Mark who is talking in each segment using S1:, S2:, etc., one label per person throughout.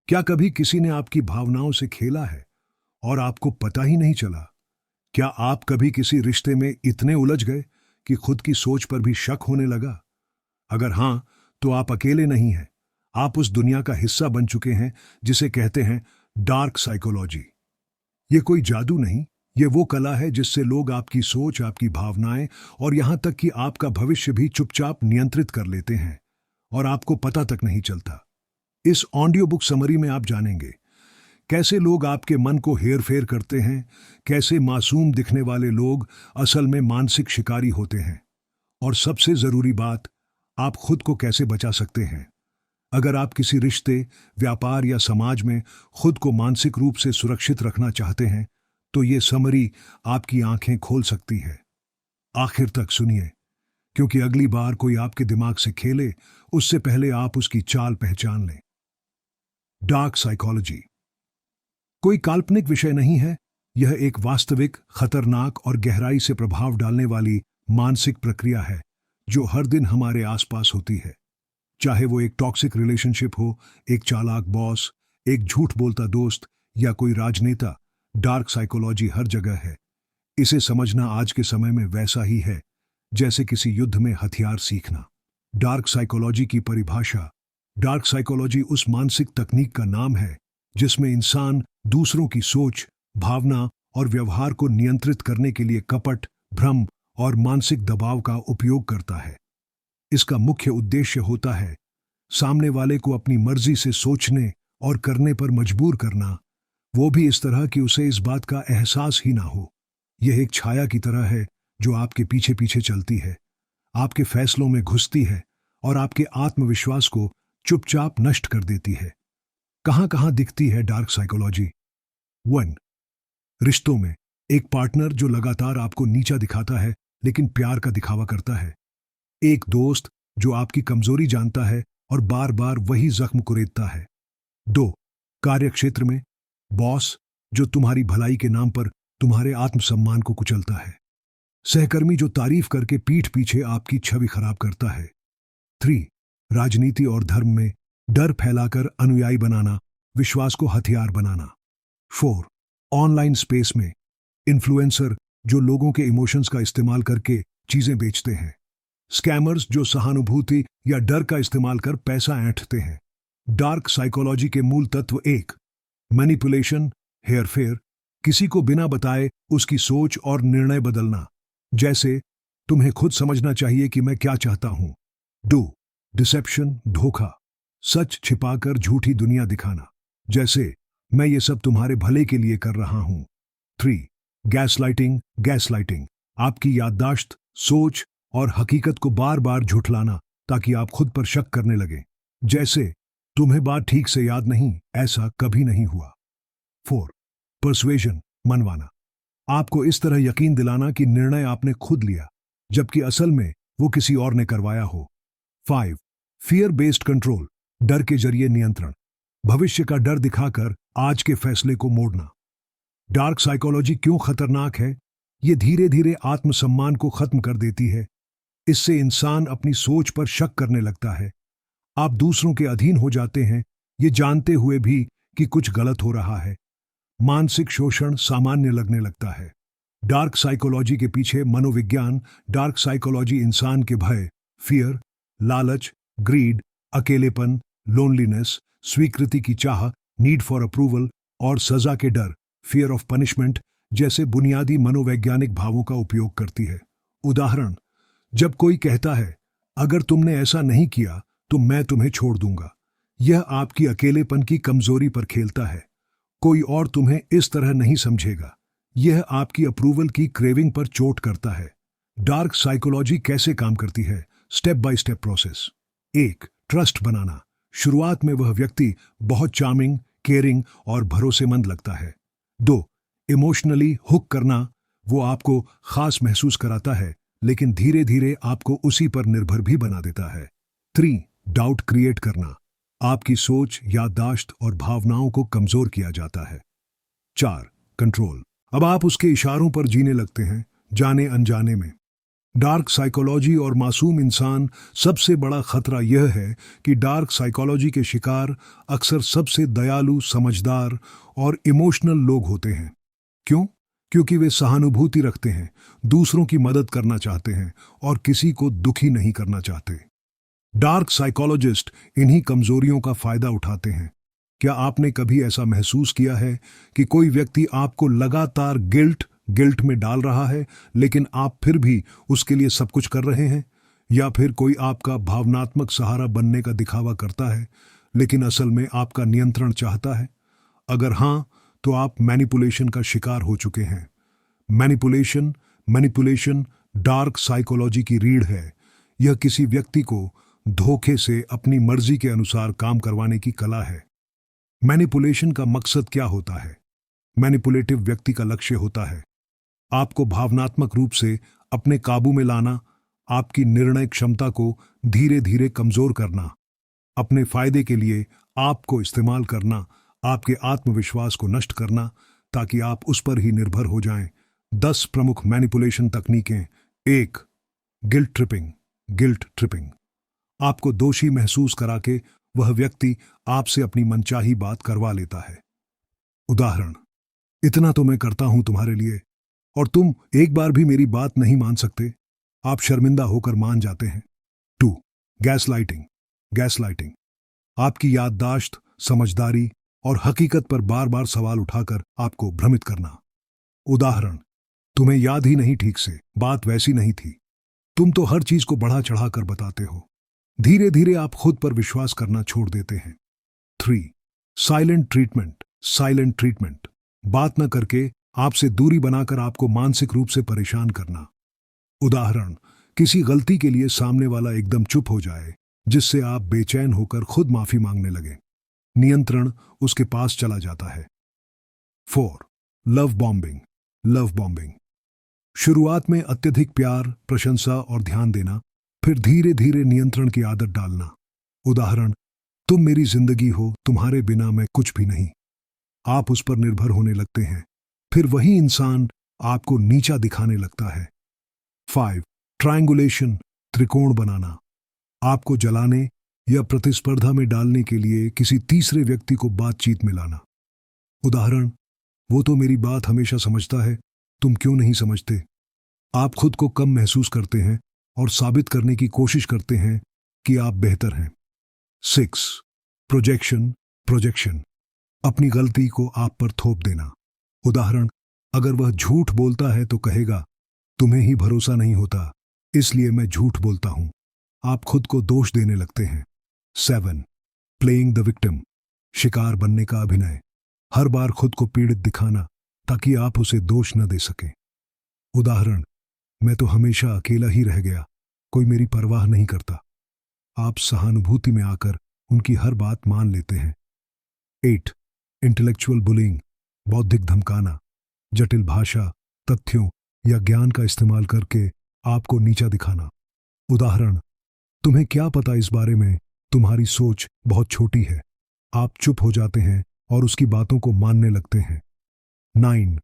S1: क्या कभी किसी ने आपकी भावनाओं से खेला है और आपको पता ही नहीं चला? क्या आप कभी किसी रिश्ते में इतने उलझ गए कि खुद की सोच पर भी शक होने लगा? अगर हां, तो आप अकेले नहीं हैं। आप उस दुनिया का हिस्सा बन चुके हैं जिसे कहते हैं डार्क साइकोलॉजी। ये कोई जादू नहीं, ये वो कला है जिससे लोग आपकी सोच, आपकी भावनाएं और यहां तक कि आपका भविष्य भी चुपचाप नियंत्रित कर लेते हैं और आपको पता तक नहीं चलता। इस ऑडियो बुक समरी में आप जानेंगे कैसे लोग आपके मन को हेरफेर करते हैं, कैसे मासूम दिखने वाले लोग असल में मानसिक शिकारी होते हैं, और सबसे जरूरी बात, आप खुद को कैसे बचा सकते हैं। अगर आप किसी रिश्ते, व्यापार या समाज में खुद को मानसिक रूप से सुरक्षित रखना चाहते हैं, तो ये समरी आपकी आंखें खोल सकती है। आखिर तक सुनिए, क्योंकि अगली बार कोई आपके दिमाग से खेले, उससे पहले आप उसकी चाल पहचान लें। डार्क साइकोलॉजी कोई काल्पनिक विषय नहीं है। यह एक वास्तविक, खतरनाक और गहराई से प्रभाव डालने वाली मानसिक प्रक्रिया है जो हर दिन हमारे आसपास होती है। चाहे वो एक टॉक्सिक रिलेशनशिप हो, एक चालाक बॉस, एक झूठ बोलता दोस्त या कोई राजनेता, डार्क साइकोलॉजी हर जगह है। इसे समझना आज के समय में वैसा ही है जैसे किसी युद्ध में हथियार सीखना। डार्क साइकोलॉजी की परिभाषा। डार्क साइकोलॉजी उस मानसिक तकनीक का नाम है जिसमें इंसान दूसरों की सोच, भावना और व्यवहार को नियंत्रित करने के लिए कपट, भ्रम और मानसिक दबाव का उपयोग करता है। इसका मुख्य उद्देश्य होता है सामने वाले को अपनी मर्जी से सोचने और करने पर मजबूर करना, वो भी इस तरह कि उसे इस बात का एहसास ही ना हो। यह एक छाया की तरह है जो आपके पीछे पीछे चलती है, आपके फैसलों में घुसती है और आपके आत्मविश्वास को चुपचाप नष्ट कर देती है। कहां कहां दिखती है डार्क साइकोलॉजी? 1. रिश्तों में एक पार्टनर जो लगातार आपको नीचा दिखाता है लेकिन प्यार का दिखावा करता है। एक दोस्त जो आपकी कमजोरी जानता है और बार बार वही जख्म कुरेदता है। 2. कार्यक्षेत्र में बॉस जो तुम्हारी भलाई के नाम पर तुम्हारे आत्मसम्मान को कुचलता है। सहकर्मी जो तारीफ करके पीठ पीछे आपकी छवि खराब करता है। 3. राजनीति और धर्म में डर फैलाकर अनुयायी बनाना, विश्वास को हथियार बनाना। 4. ऑनलाइन स्पेस में इन्फ्लुएंसर जो लोगों के इमोशंस का इस्तेमाल करके चीजें बेचते हैं। स्कैमर्स जो सहानुभूति या डर का इस्तेमाल कर पैसा ऐंठते हैं। डार्क साइकोलॉजी के मूल तत्व 1. मैनिपुलेशन, हेरफेर, किसी को बिना बताए उसकी सोच और निर्णय बदलना। जैसे, तुम्हें खुद समझना चाहिए कि मैं क्या चाहता हूं। 2. डिसेप्शन, धोखा, सच छिपाकर झूठी दुनिया दिखाना। जैसे, मैं ये सब तुम्हारे भले के लिए कर रहा हूं। 3. गैसलाइटिंग, गैसलाइटिंग, आपकी याददाश्त, सोच और हकीकत को बार बार झुठलाना ताकि आप खुद पर शक करने लगें। जैसे, तुम्हें बात ठीक से याद नहीं, ऐसा कभी नहीं हुआ। 4. पर्सुएशन, मनवाना, आपको इस तरह यकीन दिलाना कि निर्णय आपने खुद लिया जबकि असल में वो किसी और ने करवाया हो। 5. फियर बेस्ड कंट्रोल, डर के जरिए नियंत्रण, भविष्य का डर दिखाकर आज के फैसले को मोड़ना। डार्क साइकोलॉजी क्यों खतरनाक है? ये धीरे धीरे आत्मसम्मान को खत्म कर देती है। इससे इंसान अपनी सोच पर शक करने लगता है। आप दूसरों के अधीन हो जाते हैं, ये जानते हुए भी कि कुछ गलत हो रहा है। मानसिक शोषण सामान्य लगने लगता है। डार्क साइकोलॉजी के पीछे मनोविज्ञान। डार्क साइकोलॉजी इंसान के भय, फियर, लालच, ग्रीड, अकेलेपन, लोनलीनेस, स्वीकृति की चाह, नीड फॉर अप्रूवल और सजा के डर, फियर ऑफ पनिशमेंट जैसे बुनियादी मनोवैज्ञानिक भावों का उपयोग करती है। उदाहरण, जब कोई कहता है अगर तुमने ऐसा नहीं किया तो मैं तुम्हें छोड़ दूंगा, यह आपकी अकेलेपन की कमजोरी पर खेलता है। कोई और तुम्हें इस तरह नहीं समझेगा, यह आपकी अप्रूवल की क्रेविंग पर चोट करता है। डार्क साइकोलॉजी कैसे काम करती है? Step by step process. 1. Trust बनाना, शुरुआत में वह व्यक्ति बहुत चार्मिंग, केयरिंग और भरोसेमंद लगता है। 2. इमोशनली हुक करना, वो आपको खास महसूस कराता है लेकिन धीरे धीरे आपको उसी पर निर्भर भी बना देता है। 3. डाउट क्रिएट करना, आपकी सोच, याददाश्त और भावनाओं को कमजोर किया जाता है। 4. कंट्रोल, अब आप उसके इशारों पर जीने लगते हैं, जाने अनजाने में। डार्क साइकोलॉजी और मासूम इंसान। सबसे बड़ा खतरा यह है कि डार्क साइकोलॉजी के शिकार अक्सर सबसे दयालु, समझदार और इमोशनल लोग होते हैं। क्यों? क्योंकि वे सहानुभूति रखते हैं, दूसरों की मदद करना चाहते हैं और किसी को दुखी नहीं करना चाहते। डार्क साइकोलॉजिस्ट इन्हीं कमजोरियों का फायदा उठाते हैं। क्या आपने कभी ऐसा महसूस किया है कि कोई व्यक्ति आपको लगातार गिल्ट में डाल रहा है, लेकिन आप फिर भी उसके लिए सब कुछ कर रहे हैं? या फिर कोई आपका भावनात्मक सहारा बनने का दिखावा करता है, लेकिन असल में आपका नियंत्रण चाहता है? अगर हां, तो आप मैनिपुलेशन का शिकार हो चुके हैं। मैनिपुलेशन डार्क साइकोलॉजी की रीढ़ है। यह किसी व्यक्ति को धोखे से अपनी मर्जी के अनुसार काम करवाने की कला है। मैनिपुलेशन का मकसद क्या होता है? मैनिपुलेटिव व्यक्ति का लक्ष्य होता है आपको भावनात्मक रूप से अपने काबू में लाना, आपकी निर्णय क्षमता को धीरे धीरे कमजोर करना, अपने फायदे के लिए आपको इस्तेमाल करना, आपके आत्मविश्वास को नष्ट करना, ताकि आप उस पर ही निर्भर हो जाएं। 10 प्रमुख मैनिपुलेशन तकनीकें। 1. Guilt tripping. आपको दोषी महसूस करा के वह व्यक्ति आपसे अपनी मनचाही बात करवा लेता है। उदाहरण: इतना तो मैं करता हूं तुम्हारे लिए, और तुम एक बार भी मेरी बात नहीं मान सकते। आप शर्मिंदा होकर मान जाते हैं। 2. गैसलाइटिंग। आपकी याददाश्त, समझदारी और हकीकत पर बार बार सवाल उठाकर आपको भ्रमित करना। उदाहरण: तुम्हें याद ही नहीं ठीक से, बात वैसी नहीं थी, तुम तो हर चीज को बढ़ा चढ़ा कर बताते हो। धीरे धीरे आप खुद पर विश्वास करना छोड़ देते हैं। 3. Silent treatment. बात न करके आपसे दूरी बनाकर आपको मानसिक रूप से परेशान करना। उदाहरण: किसी गलती के लिए सामने वाला एकदम चुप हो जाए, जिससे आप बेचैन होकर खुद माफी मांगने लगे। नियंत्रण उसके पास चला जाता है। 4. Love bombing. शुरुआत में अत्यधिक प्यार, प्रशंसा और ध्यान देना, फिर धीरे धीरे नियंत्रण की आदत डालना। उदाहरण: तुम मेरी जिंदगी हो, तुम्हारे बिना मैं कुछ भी नहीं। आप उस पर निर्भर होने लगते हैं। फिर वही इंसान आपको नीचा दिखाने लगता है। 5. त्रिकोण बनाना। आपको जलाने या प्रतिस्पर्धा में डालने के लिए किसी तीसरे व्यक्ति को बातचीत में लाना। उदाहरण: वो तो मेरी बात हमेशा समझता है, तुम क्यों नहीं समझते? आप खुद को कम महसूस करते हैं और साबित करने की कोशिश करते हैं कि आप बेहतर हैं। 6. प्रोजेक्शन। अपनी गलती को आप पर थोप देना। उदाहरण: अगर वह झूठ बोलता है तो कहेगा, तुम्हें ही भरोसा नहीं होता, इसलिए मैं झूठ बोलता हूं। आप खुद को दोष देने लगते हैं। 7. Playing the victim. शिकार बनने का अभिनय। हर बार खुद को पीड़ित दिखाना ताकि आप उसे दोष न दे सकें। उदाहरण: मैं तो हमेशा अकेला ही रह गया, कोई मेरी परवाह नहीं करता। आप सहानुभूति में आकर उनकी हर बात मान लेते हैं। 8. Intellectual bullying. बौद्धिक धमकाना। जटिल भाषा, तथ्यों या ज्ञान का इस्तेमाल करके आपको नीचा दिखाना। उदाहरण: तुम्हें क्या पता इस बारे में, तुम्हारी सोच बहुत छोटी है। आप चुप हो जाते हैं और उसकी बातों को मानने लगते हैं। 9.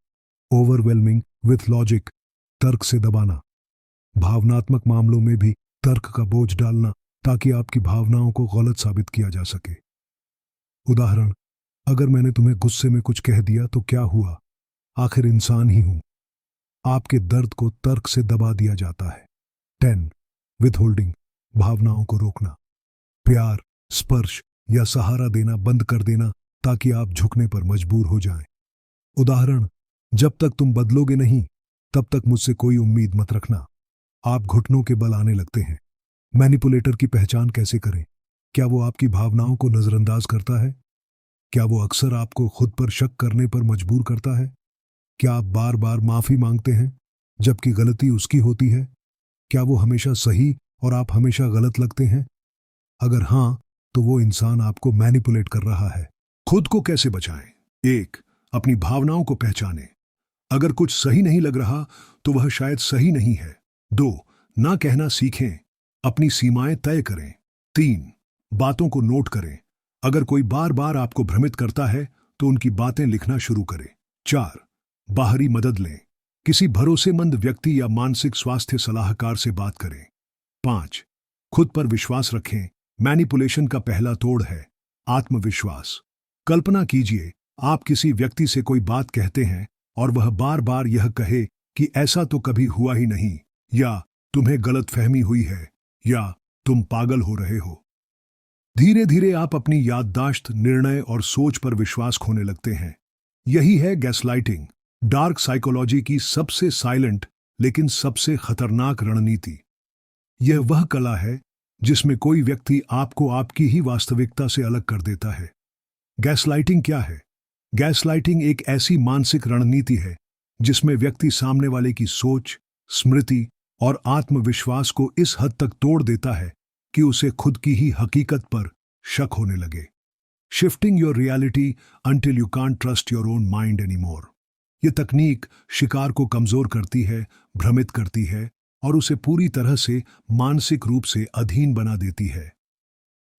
S1: Overwhelming with logic. तर्क से दबाना। भावनात्मक मामलों में भी तर्क का बोझ डालना ताकि आपकी भावनाओं को गलत साबित किया जा सके। उदाहरण: अगर मैंने तुम्हें गुस्से में कुछ कह दिया तो क्या हुआ, आखिर इंसान ही हूं। आपके दर्द को तर्क से दबा दिया जाता है। 10. विथहोल्डिंग। भावनाओं को रोकना। प्यार, स्पर्श या सहारा देना बंद कर देना ताकि आप झुकने पर मजबूर हो जाएं। उदाहरण: जब तक तुम बदलोगे नहीं, तब तक मुझसे कोई उम्मीद मत रखना। आप घुटनों के बल आने लगते हैं। मैनिपुलेटर की पहचान कैसे करें? क्या वो आपकी भावनाओं को नजरअंदाज करता है? क्या वो अक्सर आपको खुद पर शक करने पर मजबूर करता है? क्या आप बार बार माफी मांगते हैं जबकि गलती उसकी होती है? क्या वो हमेशा सही और आप हमेशा गलत लगते हैं? अगर हां, तो वो इंसान आपको मैनिपुलेट कर रहा है। खुद को कैसे बचाएं? 1. अपनी भावनाओं को पहचानें। अगर कुछ सही नहीं लग रहा तो वह शायद सही नहीं है। 2. ना कहना सीखें, अपनी सीमाएं तय करें। 3. बातों को नोट करें। अगर कोई बार बार आपको भ्रमित करता है तो उनकी बातें लिखना शुरू करें। 4. बाहरी मदद लें। किसी भरोसेमंद व्यक्ति या मानसिक स्वास्थ्य सलाहकार से बात करें। 5. खुद पर विश्वास रखें। मैनिपुलेशन का पहला तोड़ है आत्मविश्वास। कल्पना कीजिए, आप किसी व्यक्ति से कोई बात कहते हैं और वह बार बार यह कहे कि ऐसा तो कभी हुआ ही नहीं, या तुम्हें गलतफहमी हुई है, या तुम पागल हो रहे हो। धीरे धीरे आप अपनी याददाश्त, निर्णय और सोच पर विश्वास खोने लगते हैं। यही है गैसलाइटिंग, डार्क साइकोलॉजी की सबसे साइलेंट लेकिन सबसे खतरनाक रणनीति। यह वह कला है जिसमें कोई व्यक्ति आपको आपकी ही वास्तविकता से अलग कर देता है। गैसलाइटिंग क्या है? गैसलाइटिंग एक ऐसी मानसिक रणनीति है जिसमें व्यक्ति सामने वाले की सोच, स्मृति और आत्मविश्वास को इस हद तक तोड़ देता है कि उसे खुद की ही हकीकत पर शक होने लगे। Shifting your reality until you can't trust your own mind anymore. यह तकनीक शिकार को कमजोर करती है, भ्रमित करती है और उसे पूरी तरह से मानसिक रूप से अधीन बना देती है।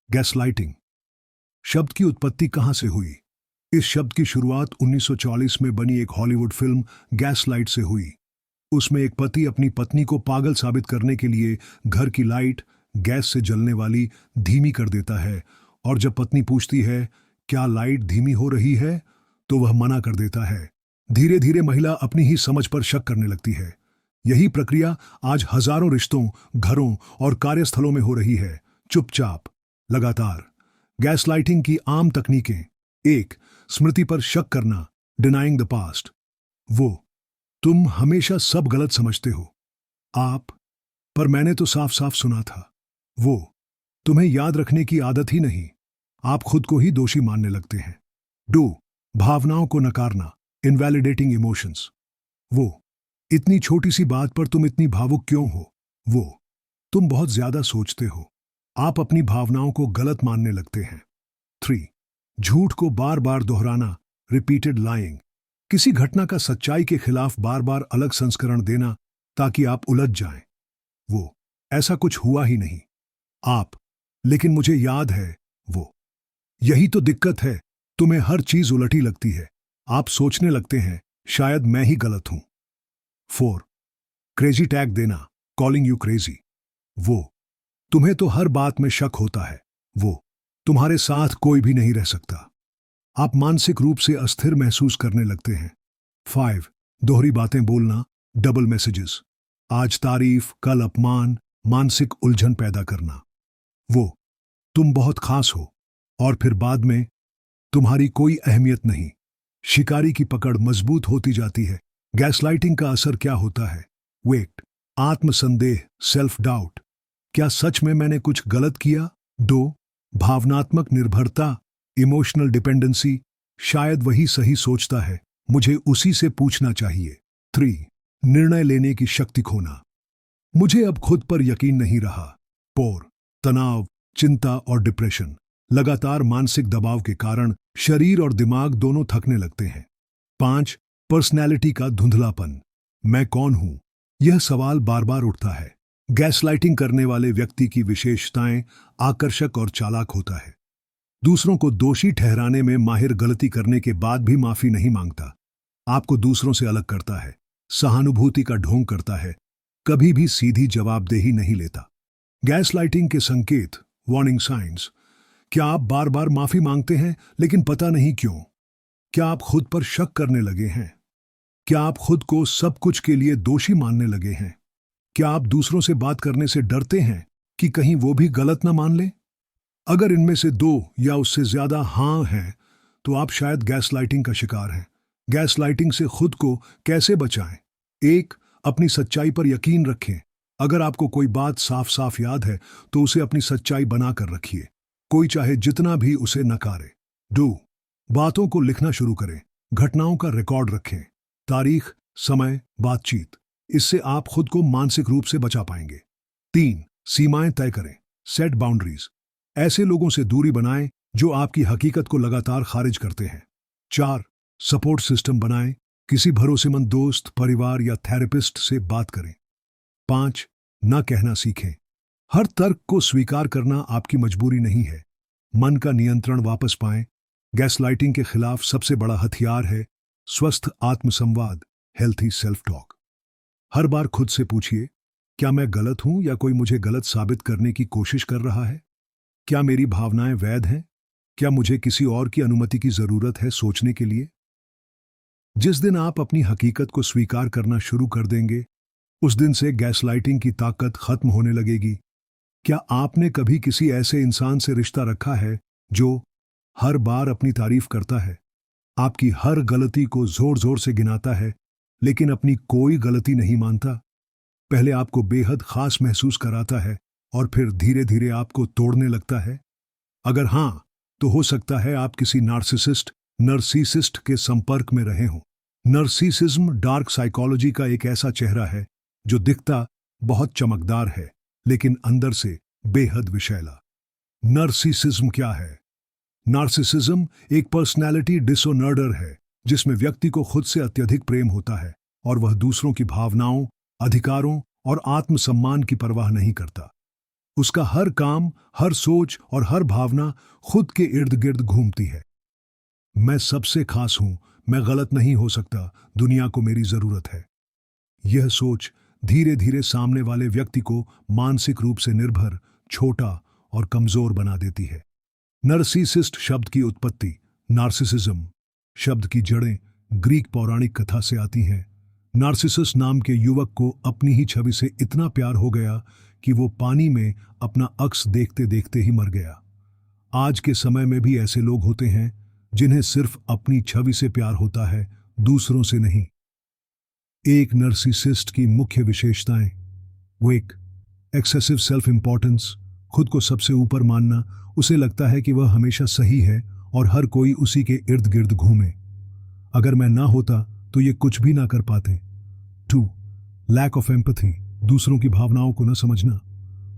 S1: गैसलाइटिंग शब्द की उत्पत्ति कहां से हुई? इस शब्द की शुरुआत 1940 में बनी एक हॉलीवुड फिल्म गैसलाइट से हुई। उसमें एक पति अपनी पत्नी को पागल साबित करने के लिए घर की लाइट गैस से जलने वाली धीमी कर देता है, और जब पत्नी पूछती है क्या लाइट धीमी हो रही है, तो वह मना कर देता है। धीरे धीरे महिला अपनी ही समझ पर शक करने लगती है। यही प्रक्रिया आज हजारों रिश्तों, घरों और कार्यस्थलों में हो रही है, चुपचाप, लगातार। गैसलाइटिंग की आम तकनीकें: 1. स्मृति पर शक करना, डिनाइंग द पास्ट। तुम हमेशा सब गलत समझते हो। आप, पर मैंने तो साफ साफ सुना था। तुम्हें याद रखने की आदत ही नहीं। आप खुद को ही दोषी मानने लगते हैं। 2. भावनाओं को नकारना, इनवैलिडेटिंग इमोशंस। इतनी छोटी सी बात पर तुम इतनी भावुक क्यों हो? तुम बहुत ज्यादा सोचते हो। आप अपनी भावनाओं को गलत मानने लगते हैं। 3. झूठ को बार बार दोहराना, रिपीटेड लाइंग। किसी घटना का सच्चाई के खिलाफ बार बार अलग संस्करण देना ताकि आप उलझ जाएं। ऐसा कुछ हुआ ही नहीं। लेकिन मुझे याद है। यही तो दिक्कत है, तुम्हें हर चीज उलटी लगती है। आप सोचने लगते हैं शायद मैं ही गलत हूं। 4. क्रेजी टैग देना, कॉलिंग यू क्रेजी। तुम्हें तो हर बात में शक होता है। तुम्हारे साथ कोई भी नहीं रह सकता। आप मानसिक रूप से अस्थिर महसूस करने लगते हैं। 5. दोहरी बातें बोलना, डबल मैसेजेस। आज तारीफ, कल अपमान, मानसिक उलझन पैदा करना। तुम बहुत खास हो और फिर बाद में तुम्हारी कोई अहमियत नहीं। शिकारी की पकड़ मजबूत होती जाती है। गैसलाइटिंग का असर क्या होता है? आत्मसंदेह, सेल्फ डाउट। क्या सच में मैंने कुछ गलत किया? 2. भावनात्मक निर्भरता, इमोशनल डिपेंडेंसी। शायद वही सही सोचता है, मुझे उसी से पूछना चाहिए। 3. निर्णय लेने की शक्ति खोना। मुझे अब खुद पर यकीन नहीं रहा। 4. तनाव, चिंता और डिप्रेशन। लगातार मानसिक दबाव के कारण शरीर और दिमाग दोनों थकने लगते हैं। 5. पर्सनैलिटी का धुंधलापन। मैं कौन हूं? यह सवाल बार बार उठता है। गैसलाइटिंग करने वाले व्यक्ति की विशेषताएं आकर्षक और चालाक होता है। दूसरों को दोषी ठहराने में माहिर, गलती करने के बाद भी माफी नहीं मांगता। आपको दूसरों से अलग करता है, सहानुभूति का ढोंग करता है, कभी भी सीधी जवाबदेही नहीं लेता। गैसलाइटिंग के संकेत, वार्निंग साइंस। क्या आप बार बार माफी मांगते हैं लेकिन पता नहीं क्यों? क्या आप खुद पर शक करने लगे हैं? क्या आप खुद को सब कुछ के लिए दोषी मानने लगे हैं? क्या आप दूसरों से बात करने से डरते हैं कि कहीं वो भी गलत ना मान ले? अगर इनमें से 2 या उससे ज्यादा हाँ हैं, तो आप शायद गैसलाइटिंग का शिकार हैं। गैसलाइटिंग से खुद को कैसे बचाएं? 1. अपनी सच्चाई पर यकीन रखें। अगर आपको कोई बात साफ साफ याद है तो उसे अपनी सच्चाई बनाकर रखिए, कोई चाहे जितना भी उसे नकारे। 2. बातों को लिखना शुरू करें, घटनाओं का रिकॉर्ड रखें, तारीख, समय, बातचीत। इससे आप खुद को मानसिक रूप से बचा पाएंगे। 3. सीमाएं तय करें, सेट बाउंड्रीज। ऐसे लोगों से दूरी बनाएं जो आपकी हकीकत को लगातार खारिज करते हैं। 4. सपोर्ट सिस्टम बनाएं, किसी भरोसेमंद दोस्त, परिवार या थेरेपिस्ट से बात करें। 5. न कहना सीखें। हर तर्क को स्वीकार करना आपकी मजबूरी नहीं है। मन का नियंत्रण वापस पाएं। गैसलाइटिंग के खिलाफ सबसे बड़ा हथियार है स्वस्थ आत्मसंवाद। Healthy self talk. हर बार खुद से पूछिए, क्या मैं गलत हूं या कोई मुझे गलत साबित करने की कोशिश कर रहा है? क्या मेरी भावनाएं वैध हैं? क्या मुझे किसी और की अनुमति की जरूरत है सोचने के लिए? जिस दिन आप अपनी हकीकत को स्वीकार करना शुरू कर देंगे, उस दिन से गैसलाइटिंग की ताकत खत्म होने लगेगी। क्या आपने कभी किसी ऐसे इंसान से रिश्ता रखा है जो हर बार अपनी तारीफ करता है, आपकी हर गलती को जोर जोर से गिनाता है, लेकिन अपनी कोई गलती नहीं मानता? पहले आपको बेहद खास महसूस कराता है और फिर धीरे धीरे आपको तोड़ने लगता है? अगर हां, तो हो सकता है आप किसी नर्सिसिस्ट के संपर्क में रहे हों। नर्सिसिज्म डार्क साइकोलॉजी का एक ऐसा चेहरा है जो दिखता बहुत चमकदार है, लेकिन अंदर से बेहद विषैला। नर्सिसिज्म क्या है? नार्सिसिज्म एक पर्सनैलिटी डिसऑर्डर है जिसमें व्यक्ति को खुद से अत्यधिक प्रेम होता है और वह दूसरों की भावनाओं, अधिकारों और आत्मसम्मान की परवाह नहीं करता। उसका हर काम, हर सोच और हर भावना खुद के इर्द गिर्द घूमती है। मैं सबसे खास हूं, मैं गलत नहीं हो सकता, दुनिया को मेरी जरूरत है। यह सोच धीरे धीरे सामने वाले व्यक्ति को मानसिक रूप से निर्भर, छोटा और कमजोर बना देती है। नर्सिसिस्ट शब्द की उत्पत्ति, नार्सिसिज्म शब्द की जड़ें ग्रीक पौराणिक कथा से आती हैं। नार्सिसस नाम के युवक को अपनी ही छवि से इतना प्यार हो गया कि वो पानी में अपना अक्स देखते देखते ही मर गया। आज के समय में भी ऐसे लोग होते हैं जिन्हें सिर्फ अपनी छवि से प्यार होता है, दूसरों से नहीं। एक नर्सिसिस्ट की मुख्य विशेषताएं, वो एक एक्सेसिव सेल्फ इंपॉर्टेंस, खुद को सबसे ऊपर मानना, उसे लगता है कि वह हमेशा सही है और हर कोई उसी के इर्द गिर्द घूमे। अगर मैं ना होता तो ये कुछ भी ना कर पाते। 2. लैक ऑफ एम्पैथी, दूसरों की भावनाओं को न समझना।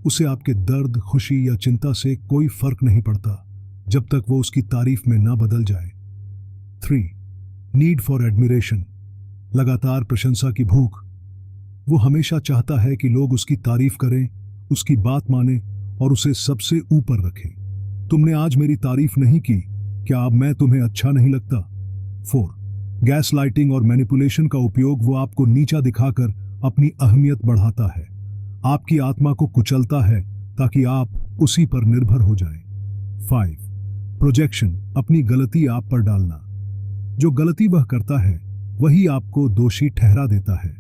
S1: उसे आपके दर्द, खुशी या चिंता से कोई फर्क नहीं पड़ता जब तक वो उसकी तारीफ में ना बदल जाए। 3. नीड फॉर एडमिरेशन, लगातार प्रशंसा की भूख। वो हमेशा चाहता है कि लोग उसकी तारीफ करें, उसकी बात माने और उसे सबसे ऊपर रखें। तुमने आज मेरी तारीफ नहीं की, क्या अब मैं तुम्हें अच्छा नहीं लगता? 4. गैस लाइटिंग और मैनिपुलेशन का उपयोग, वो आपको नीचा दिखाकर अपनी अहमियत बढ़ाता है, आपकी आत्मा को कुचलता है ताकि आप उसी पर निर्भर हो जाएं। 5. प्रोजेक्शन, अपनी गलती आप पर डालना। जो गलती वह करता है वही आपको दोषी ठहरा देता है।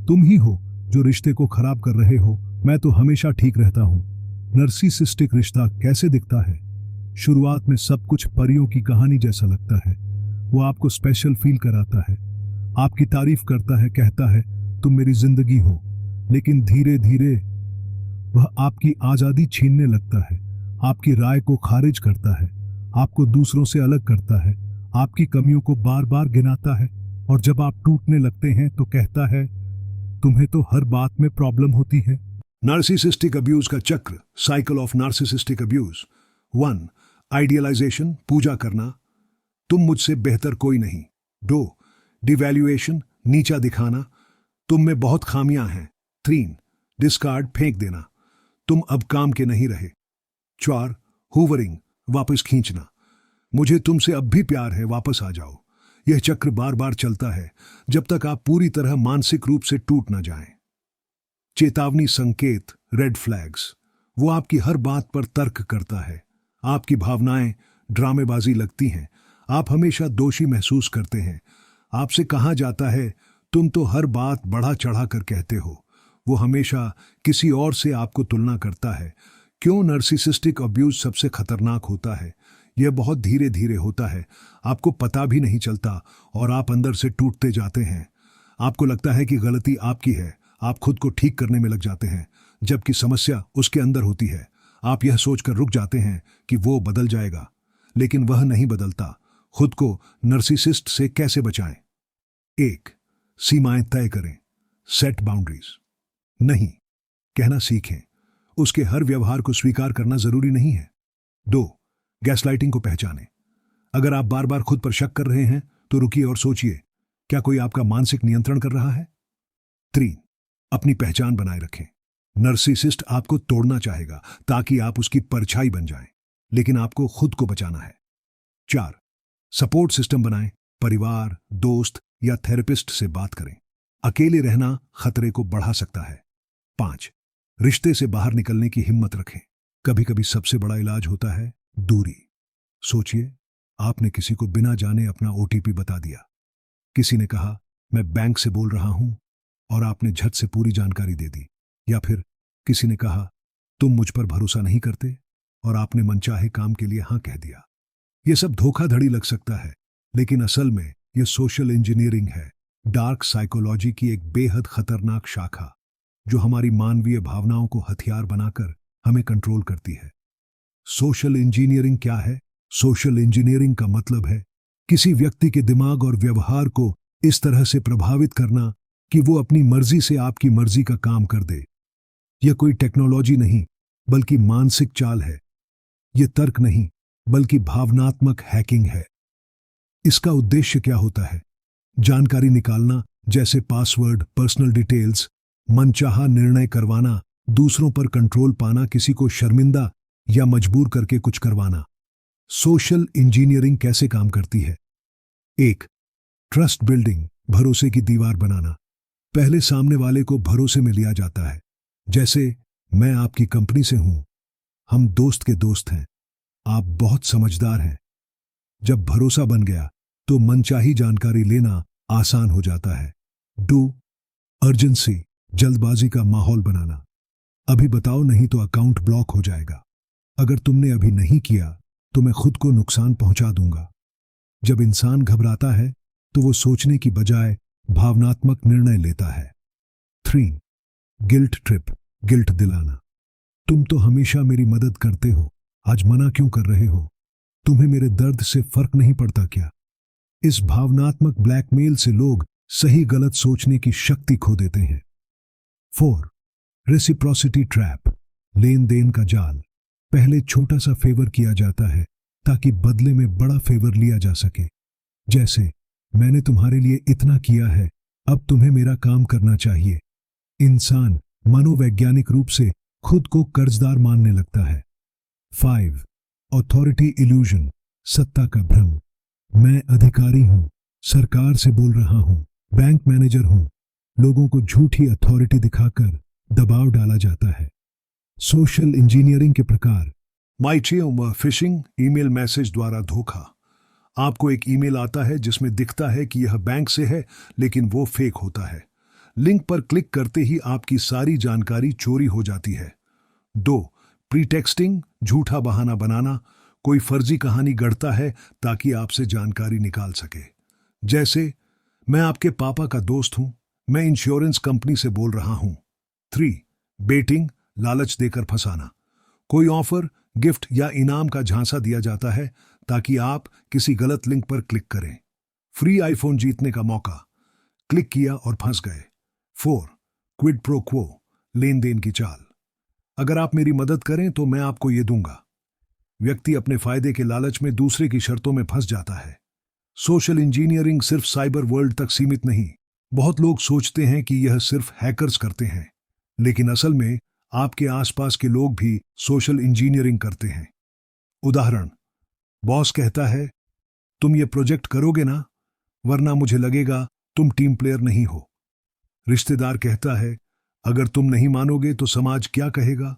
S1: तुम ही हो जो रिश्ते को खराब कर रहे हो, मैं तो हमेशा ठीक रहता हूं। नर्सिसिस्टिक रिश्ता कैसे दिखता है? शुरुआत में सब कुछ परियों की कहानी जैसा लगता है। वो आपको स्पेशल फील कराता है, आपकी तारीफ करता है, कहता है तुम मेरी जिंदगी हो। लेकिन धीरे धीरे वह आपकी आजादी छीनने लगता है, आपकी राय को खारिज करता है, आपको दूसरों से अलग करता है, आपकी कमियों को बार बार गिनाता है और जब आप टूटने लगते हैं तो कहता है तुम्हें तो हर बात में प्रॉब्लम होती है। नार्सिसिस्टिक अब्यूज का चक्र, cycle of narcissistic abuse. 1. Idealization, पूजा करना, तुम मुझसे बेहतर कोई नहीं। 2. डिवैल्यूएशन, नीचा दिखाना, तुम में बहुत खामियां हैं। 3. डिस्कार्ड, फेंक देना, तुम अब काम के नहीं रहे। 4. हुवरिंग, वापस खींचना, मुझे तुमसे अब भी प्यार है, वापस आ जाओ। यह चक्र बार बार चलता है जब तक आप पूरी तरह मानसिक रूप से टूट ना जाएं। चेतावनी संकेत, रेड फ्लैग्स, वो आपकी हर बात पर तर्क करता है, आपकी भावनाएं ड्रामेबाजी लगती हैं, आप हमेशा दोषी महसूस करते हैं, आपसे कहा जाता है तुम तो हर बात बढ़ा चढ़ा कर कहते हो। वो हमेशा किसी और से आपको तुलना करता है। क्यों नर्सिसिस्टिक अब्यूज सबसे खतरनाक होता है? यह बहुत धीरे धीरे होता है, आपको पता भी नहीं चलता और आप अंदर से टूटते जाते हैं। आपको लगता है कि गलती आपकी है, आप खुद को ठीक करने में लग जाते हैं, जबकि समस्या उसके अंदर होती है। आप यह सोचकर रुक जाते हैं कि वो बदल जाएगा, लेकिन वह नहीं बदलता। खुद को नर्सिसिस्ट से कैसे बचाएं? 1. सीमाएं तय करें, सेट बाउंड्रीज। नहीं कहना सीखें, उसके हर व्यवहार को स्वीकार करना जरूरी नहीं है। 2. गैसलाइटिंग को पहचानें, अगर आप बार बार खुद पर शक कर रहे हैं तो रुकिए और सोचिए, क्या कोई आपका मानसिक नियंत्रण कर रहा है? 3. अपनी पहचान बनाए रखें, नर्सिसिस्ट आपको तोड़ना चाहेगा ताकि आप उसकी परछाई बन जाएं, लेकिन आपको खुद को बचाना है। 4. सपोर्ट सिस्टम बनाएं, परिवार, दोस्त या थेरेपिस्ट से बात करें। अकेले रहना खतरे को बढ़ा सकता है। 5. रिश्ते से बाहर निकलने की हिम्मत रखें। कभी कभी सबसे बड़ा इलाज होता है दूरी। सोचिए, आपने किसी को बिना जाने अपना ओटीपी बता दिया। किसी ने कहा मैं बैंक से बोल रहा हूं और आपने झट से पूरी जानकारी दे दी। या फिर किसी ने कहा तुम मुझ पर भरोसा नहीं करते और आपने मनचाहे काम के लिए हां कह दिया। यह सब धोखाधड़ी लग सकता है, लेकिन असल में यह सोशल इंजीनियरिंग है, डार्क साइकोलॉजी की एक बेहद खतरनाक शाखा जो हमारी मानवीय भावनाओं को हथियार बनाकर हमें कंट्रोल करती है। सोशल इंजीनियरिंग क्या है? सोशल इंजीनियरिंग का मतलब है किसी व्यक्ति के दिमाग और व्यवहार को इस तरह से प्रभावित करना कि वो अपनी मर्जी से आपकी मर्जी का काम कर दे। यह कोई टेक्नोलॉजी नहीं, बल्कि मानसिक चाल है। यह तर्क नहीं, बल्कि भावनात्मक हैकिंग है। इसका उद्देश्य क्या होता है? जानकारी निकालना, जैसे पासवर्ड, पर्सनल डिटेल्स, मनचाहा निर्णय करवाना, दूसरों पर कंट्रोल पाना, किसी को शर्मिंदा या मजबूर करके कुछ करवाना। सोशल इंजीनियरिंग कैसे काम करती है? 1. ट्रस्ट बिल्डिंग, भरोसे की दीवार बनाना। पहले सामने वाले को भरोसे में लिया जाता है। जैसे मैं आपकी कंपनी से हूं, हम दोस्त के दोस्त हैं, आप बहुत समझदार हैं। जब भरोसा बन गया तो मनचाही जानकारी लेना आसान हो जाता है। 2. अर्जेंसी, जल्दबाजी का माहौल बनाना। अभी बताओ नहीं तो अकाउंट ब्लॉक हो जाएगा। अगर तुमने अभी नहीं किया तो मैं खुद को नुकसान पहुंचा दूंगा। जब इंसान घबराता है तो वो सोचने की बजाय भावनात्मक निर्णय लेता है। 3. गिल्ट ट्रिप, गिल्ट दिलाना। तुम तो हमेशा मेरी मदद करते हो, आज मना क्यों कर रहे हो? तुम्हें मेरे दर्द से फर्क नहीं पड़ता क्या? इस भावनात्मक ब्लैकमेल से लोग सही गलत सोचने की शक्ति खो देते हैं। 4. रेसिप्रोसिटी ट्रैप, लेन देन का जाल। पहले छोटा सा फेवर किया जाता है ताकि बदले में बड़ा फेवर लिया जा सके। जैसे मैंने तुम्हारे लिए इतना किया है, अब तुम्हें मेरा काम करना चाहिए। इंसान मनोवैज्ञानिक रूप से खुद को कर्जदार मानने लगता है। 5. ऑथोरिटी इल्यूजन, सत्ता का भ्रम। मैं अधिकारी हूं, सरकार से बोल रहा हूं, बैंक मैनेजर हूं। लोगों को झूठी अथॉरिटी दिखाकर दबाव डाला जाता है। सोशल इंजीनियरिंग के प्रकार। माइचियम फिशिंग, ईमेल मैसेज द्वारा धोखा। आपको एक ईमेल आता है जिसमें दिखता है कि यह बैंक से है, लेकिन वो फेक होता है। लिंक पर क्लिक करते ही आपकी सारी जानकारी चोरी हो जाती है। 2. प्रीटेक्स्टिंग, झूठा बहाना बनाना। कोई फर्जी कहानी गढ़ता है ताकि आपसे जानकारी निकाल सके। जैसे मैं आपके पापा का दोस्त हूं, मैं इंश्योरेंस कंपनी से बोल रहा हूं। 3. बेटिंग, लालच देकर फंसाना। कोई ऑफर, गिफ्ट या इनाम का झांसा दिया जाता है ताकि आप किसी गलत लिंक पर क्लिक करें। फ्री आईफोन जीतने का मौका, क्लिक किया और फंस गए। 4. क्विड प्रो क्वो, लेन देन की चाल। अगर आप मेरी मदद करें तो मैं आपको ये दूंगा। व्यक्ति अपने फायदे के लालच में दूसरे की शर्तों में फंस जाता है। सोशल इंजीनियरिंग सिर्फ साइबर वर्ल्ड तक सीमित नहीं। बहुत लोग सोचते हैं कि यह सिर्फ हैकर्स करते हैं, लेकिन असल में आपके आसपास के लोग भी सोशल इंजीनियरिंग करते हैं। उदाहरण, बॉस कहता है तुम ये प्रोजेक्ट करोगे ना, वरना मुझे लगेगा तुम टीम प्लेयर नहीं हो। रिश्तेदार कहता है अगर तुम नहीं मानोगे तो समाज क्या कहेगा।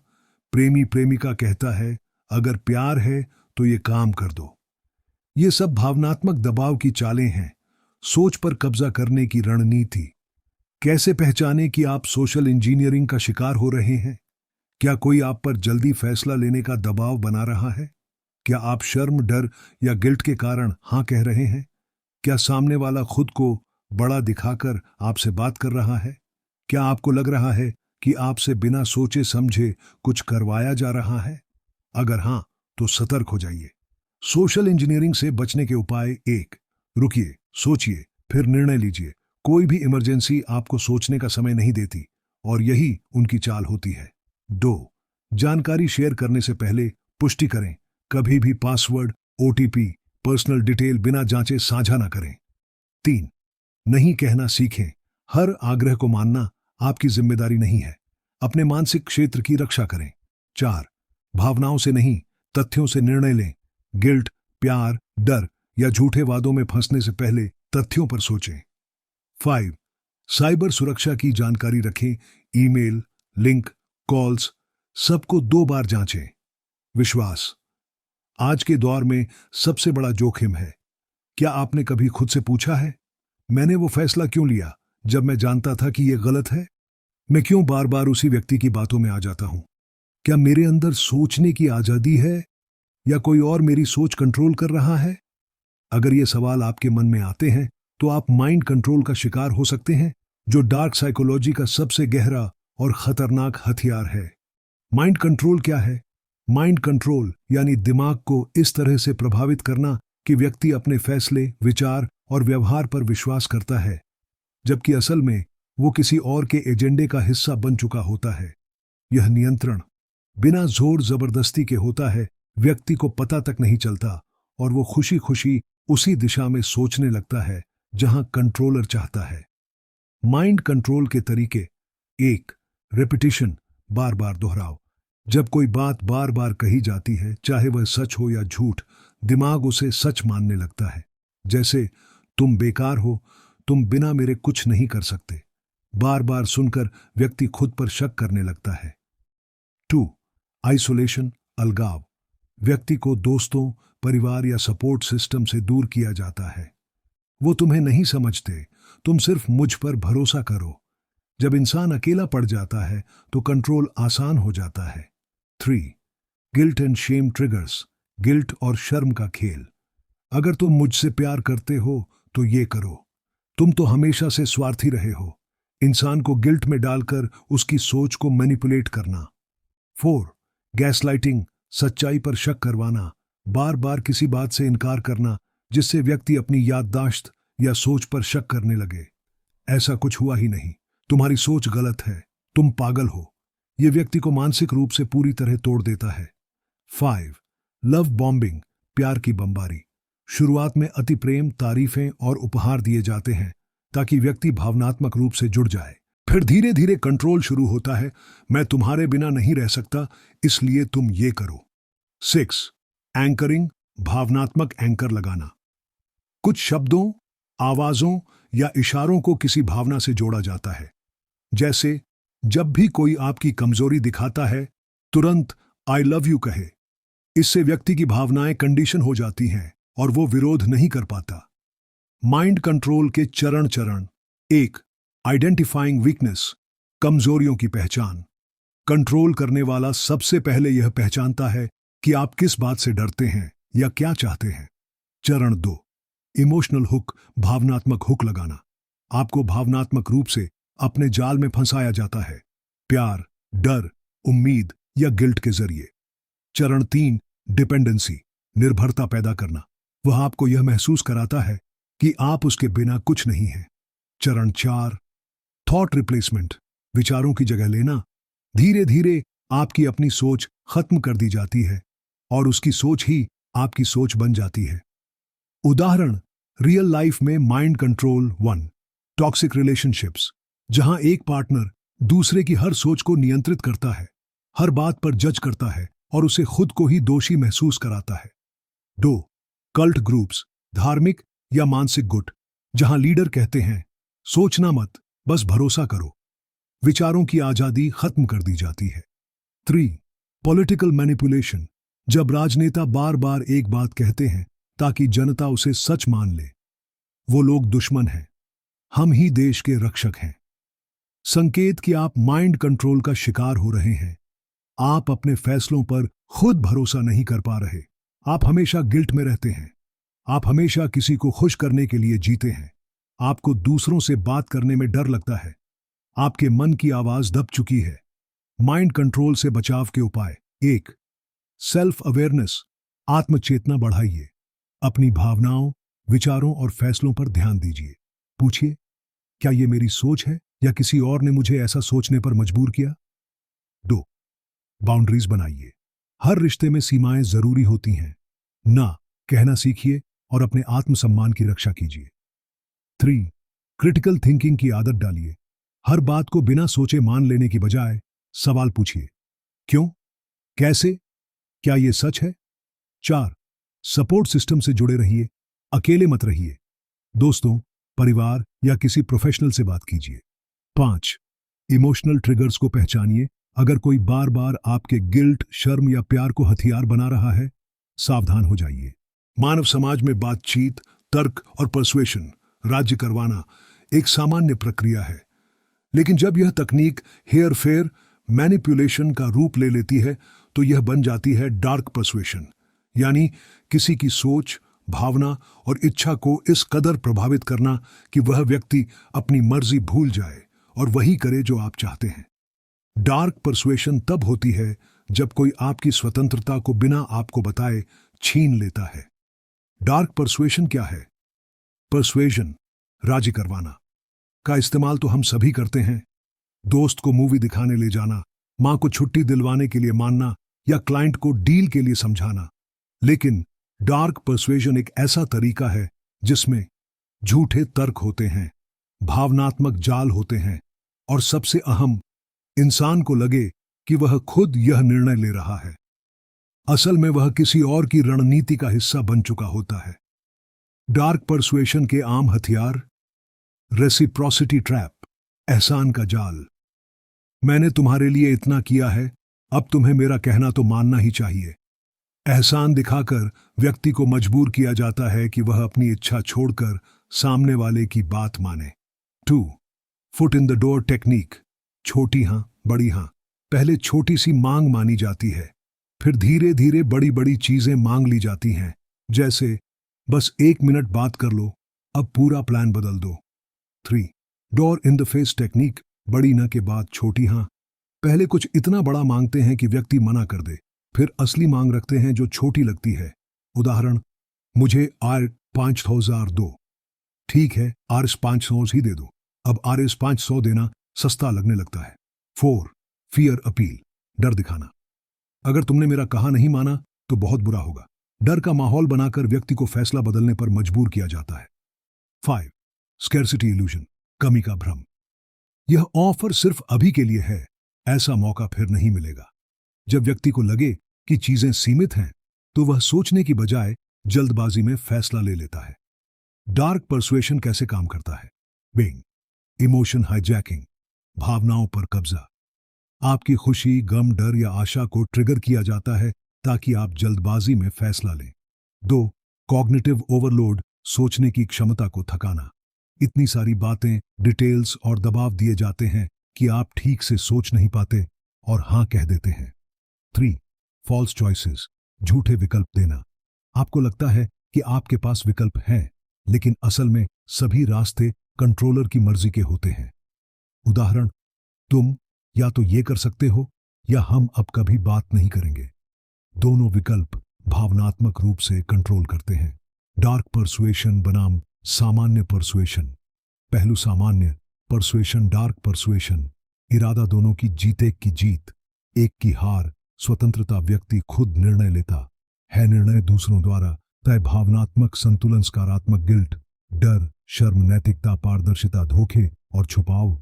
S1: प्रेमी प्रेमिका कहता है अगर प्यार है तो ये काम कर दो। ये सब भावनात्मक दबाव की चालें हैं, सोच पर कब्जा करने की रणनीति। कैसे पहचाने कि आप सोशल इंजीनियरिंग का शिकार हो रहे हैं? क्या कोई आप पर जल्दी फैसला लेने का दबाव बना रहा है? क्या आप शर्म, डर या गिल्ट के कारण हां कह रहे हैं? क्या सामने वाला खुद को बड़ा दिखाकर आपसे बात कर रहा है? क्या आपको लग रहा है कि आपसे बिना सोचे समझे कुछ करवाया जा रहा है? अगर हां, तो सतर्क हो जाइए। सोशल इंजीनियरिंग से बचने के उपाय। 1. रुकिए, सोचिए, फिर निर्णय लीजिए। कोई भी इमरजेंसी आपको सोचने का समय नहीं देती और यही उनकी चाल होती है। 2. जानकारी शेयर करने से पहले पुष्टि करें। कभी भी पासवर्ड, ओटीपी, पर्सनल डिटेल बिना जांचे साझा ना करें। 3. नहीं कहना सीखें। हर आग्रह को मानना आपकी जिम्मेदारी नहीं है। अपने मानसिक क्षेत्र की रक्षा करें। 4. भावनाओं से नहीं, तथ्यों से निर्णय लें। गिल्ट, प्यार, डर या झूठे वादों में फंसने से पहले तथ्यों पर सोचें। 5. साइबर सुरक्षा की जानकारी रखें। ईमेल, लिंक, कॉल्स सबको 2 बार जांचें। विश्वास आज के दौर में सबसे बड़ा जोखिम है। क्या आपने कभी खुद से पूछा है, मैंने वो फैसला क्यों लिया जब मैं जानता था कि यह गलत है? मैं क्यों बार बार उसी व्यक्ति की बातों में आ जाता हूं? क्या मेरे अंदर सोचने की आजादी है या कोई और मेरी सोच कंट्रोल कर रहा है? अगर ये सवाल आपके मन में आते हैं तो आप माइंड कंट्रोल का शिकार हो सकते हैं, जो डार्क साइकोलॉजी का सबसे गहरा और खतरनाक हथियार है। माइंड कंट्रोल क्या है? माइंड कंट्रोल यानी दिमाग को इस तरह से प्रभावित करना कि व्यक्ति अपने फैसले, विचार और व्यवहार पर विश्वास करता है, जबकि असल में वो किसी और के एजेंडे का हिस्सा बन चुका होता है। यह नियंत्रण बिना जोर जबरदस्ती के होता है, व्यक्ति को पता तक नहीं चलता और वो खुशी खुशी उसी दिशा में सोचने लगता है जहां कंट्रोलर चाहता है। माइंड कंट्रोल के तरीके: 1. रिपीटिशन, बार बार दोहराओ। जब कोई बात बार बार कही जाती है, चाहे वह सच हो या झूठ, दिमाग उसे सच मानने लगता है। जैसे, तुम बेकार हो, तुम बिना मेरे कुछ नहीं कर सकते। बार बार सुनकर व्यक्ति खुद पर शक करने लगता है। 2. आइसोलेशन, अलगाव। व्यक्ति को दोस्तों, परिवार या सपोर्ट सिस्टम से दूर किया जाता है। वो तुम्हें नहीं समझते, तुम सिर्फ मुझ पर भरोसा करो। जब इंसान अकेला पड़ जाता है तो कंट्रोल आसान हो जाता है। 3. Guilt and Shem triggers, guilt और शर्म का खेल। अगर तुम मुझसे प्यार करते हो तो ये करो, तुम तो हमेशा से स्वार्थी रहे हो। इंसान को गिल्ट में डालकर उसकी सोच को मैनिपुलेट करना। 4. गैसलाइटिंग, सच्चाई पर शक करवाना, बार बार किसी बात से इनकार करना जिससे व्यक्ति अपनी याददाश्त या सोच पर शक करने लगे। ऐसा कुछ हुआ ही नहीं, तुम्हारी सोच गलत है, तुम पागल हो। यह व्यक्ति को मानसिक रूप से पूरी तरह तोड़ देता है। 5. लव बॉम्बिंग, प्यार की बमबारी। शुरुआत में अति प्रेम, तारीफें और उपहार दिए जाते हैं ताकि व्यक्ति भावनात्मक रूप से जुड़ जाए। फिर धीरे धीरे कंट्रोल शुरू होता है। मैं तुम्हारे बिना नहीं रह सकता, इसलिए तुम ये करो। 6. एंकरिंग, भावनात्मक एंकर लगाना। कुछ शब्दों, आवाजों या इशारों को किसी भावना से जोड़ा जाता है। जैसे, जब भी कोई आपकी कमजोरी दिखाता है, तुरंत आई लव यू कहे। इससे व्यक्ति की भावनाएं कंडीशन हो जाती हैं और वो विरोध नहीं कर पाता। माइंड कंट्रोल के चरण चरण: 1. आइडेंटिफाइंग वीकनेस, कमजोरियों की पहचान। कंट्रोल करने वाला सबसे पहले यह पहचानता है कि आप किस बात से डरते हैं या क्या चाहते हैं। चरण 2. इमोशनल हुक, भावनात्मक हुक लगाना। आपको भावनात्मक रूप से अपने जाल में फंसाया जाता है, प्यार, डर, उम्मीद या गिल्ट के जरिए। चरण 3. डिपेंडेंसी, निर्भरता पैदा करना। वह आपको यह महसूस कराता है कि आप उसके बिना कुछ नहीं हैं। चरण 4. थॉट रिप्लेसमेंट, विचारों की जगह लेना। धीरे धीरे आपकी अपनी सोच खत्म कर दी जाती है और उसकी सोच ही आपकी सोच बन जाती है। उदाहरण: रियल लाइफ में माइंड कंट्रोल 1. टॉक्सिक रिलेशनशिप्स, जहां एक पार्टनर दूसरे की हर सोच को नियंत्रित करता है, हर बात पर जज करता है और उसे खुद को ही दोषी महसूस कराता है। 2. कल्ट ग्रुप्स, धार्मिक या मानसिक गुट, जहां लीडर कहते हैं, सोचना मत, बस भरोसा करो। विचारों की आजादी खत्म कर दी जाती है। 3. पॉलिटिकल मैनिपुलेशन, जब राजनेता बार बार एक बात कहते हैं ताकि जनता उसे सच मान ले। वो लोग दुश्मन हैं, हम ही देश के रक्षक हैं। संकेत कि आप माइंड कंट्रोल का शिकार हो रहे हैं। आप अपने फैसलों पर खुद भरोसा नहीं कर पा रहे। आप हमेशा गिल्ट में रहते हैं। आप हमेशा किसी को खुश करने के लिए जीते हैं। आपको दूसरों से बात करने में डर लगता है। आपके मन की आवाज दब चुकी है। माइंड कंट्रोल से बचाव के उपाय: 1. सेल्फ अवेयरनेस, आत्मचेतना बढ़ाइए। अपनी भावनाओं, विचारों और फैसलों पर ध्यान दीजिए। पूछिए, क्या यह मेरी सोच है या किसी और ने मुझे ऐसा सोचने पर मजबूर किया? 2. बाउंड्रीज बनाइए। हर रिश्ते में सीमाएं जरूरी होती हैं। ना कहना सीखिए और अपने आत्मसम्मान की रक्षा कीजिए। 3. क्रिटिकल थिंकिंग की आदत डालिए। हर बात को बिना सोचे मान लेने की बजाय सवाल पूछिए, क्यों, कैसे, क्या यह सच है? 4. सपोर्ट सिस्टम से जुड़े रहिए, अकेले मत रहिए। दोस्तों, परिवार या किसी प्रोफेशनल से बात कीजिए। 5. इमोशनल ट्रिगर्स को पहचानिए। अगर कोई बार बार आपके गिल्ट, शर्म या प्यार को हथियार बना रहा है, सावधान हो जाइए। मानव समाज में बातचीत, तर्क और पर्सुएशन राज्य करवाना एक सामान्य प्रक्रिया है, लेकिन जब यह तकनीक हेयर फेयर, मैनिपुलेशन का रूप ले लेती है तो यह बन जाती है डार्क पर्सुएशन, यानी किसी की सोच, भावना और इच्छा को इस कदर प्रभावित करना कि वह व्यक्ति अपनी मर्जी भूल जाए और वही करे जो आप चाहते हैं। डार्क पर्सुएशन तब होती है जब कोई आपकी स्वतंत्रता को बिना आपको बताए छीन लेता है। डार्क पर्सुएशन क्या है? पर्सुएशन, राजी करवाना, का इस्तेमाल तो हम सभी करते हैं। दोस्त को मूवी दिखाने ले जाना, मां को छुट्टी दिलवाने के लिए मानना या क्लाइंट को डील के लिए समझाना। लेकिन डार्क पर्सुएशन एक ऐसा तरीका है जिसमें झूठे तर्क होते हैं, भावनात्मक जाल होते हैं और सबसे अहम, इंसान को लगे कि वह खुद यह निर्णय ले रहा है। असल में वह किसी और की रणनीति का हिस्सा बन चुका होता है। डार्क पर्सुएशन के आम हथियार: रेसिप्रोसिटी ट्रैप, एहसान का जाल। मैंने तुम्हारे लिए इतना किया है, अब तुम्हें मेरा कहना तो मानना ही चाहिए। एहसान दिखाकर व्यक्ति को मजबूर किया जाता है कि वह अपनी इच्छा छोड़कर सामने वाले की बात माने। 2. Foot in the door technique, छोटी हां, बड़ी हां। पहले छोटी सी मांग मानी जाती है, फिर धीरे धीरे बड़ी बड़ी चीजें मांग ली जाती हैं, जैसे बस 1 मिनट बात कर लो, अब पूरा प्लान बदल दो। 3. Door in the face technique, बड़ी ना के बाद छोटी हां। पहले कुछ इतना बड़ा मांगते हैं कि व्यक्ति मना कर दे, फिर असली मांग रखते हैं जो छोटी लगती है। उदाहरण: मुझे R5,000 दो। ठीक है, RS500 ही दे दो। अब RS500 देना सस्ता लगने लगता है। 4. फियर अपील, डर दिखाना। अगर तुमने मेरा कहा नहीं माना तो बहुत बुरा होगा। डर का माहौल बनाकर व्यक्ति को फैसला बदलने पर मजबूर किया जाता है। 5. स्कैर्सिटी इल्यूजन, कमी का भ्रम। यह ऑफर सिर्फ अभी के लिए है, ऐसा मौका फिर नहीं मिलेगा। जब व्यक्ति को लगे कि चीजें सीमित हैं, तो वह सोचने की बजाय जल्दबाजी में फैसला ले लेता है। डार्क पर्सुएशन कैसे काम करता है? बिंग, इमोशन हाईजैकिंग, भावनाओं पर कब्जा। आपकी खुशी, गम, डर या आशा को ट्रिगर किया जाता है ताकि आप जल्दबाजी में फैसला लें। 2. कॉग्निटिव ओवरलोड, सोचने की क्षमता को थकाना। इतनी सारी बातें, डिटेल्स और दबाव दिए जाते हैं कि आप ठीक से सोच नहीं पाते और हां कह देते हैं। 3. फॉल्स चॉइसेस, झूठे विकल्प देना। आपको लगता है कि आपके पास विकल्प हैं, लेकिन असल में सभी रास्ते कंट्रोलर की मर्जी के होते हैं। उदाहरण: तुम या तो ये कर सकते हो या हम अब कभी बात नहीं करेंगे। दोनों विकल्प भावनात्मक रूप से कंट्रोल करते हैं। डार्क पर्सुएशन बनाम सामान्य पर्सुएशन। पहलू सामान्य पर्सुएशन, डार्क पर्सुएशन। इरादा दोनों की जीते की जीत, एक की हार। स्वतंत्रता, व्यक्ति खुद निर्णय लेता है, निर्णय दूसरों द्वारा तय। भावनात्मक संतुलन, सकारात्मक गिल्ट, डर, शर्म, नैतिकता, पारदर्शिता, धोखे और छुपाव।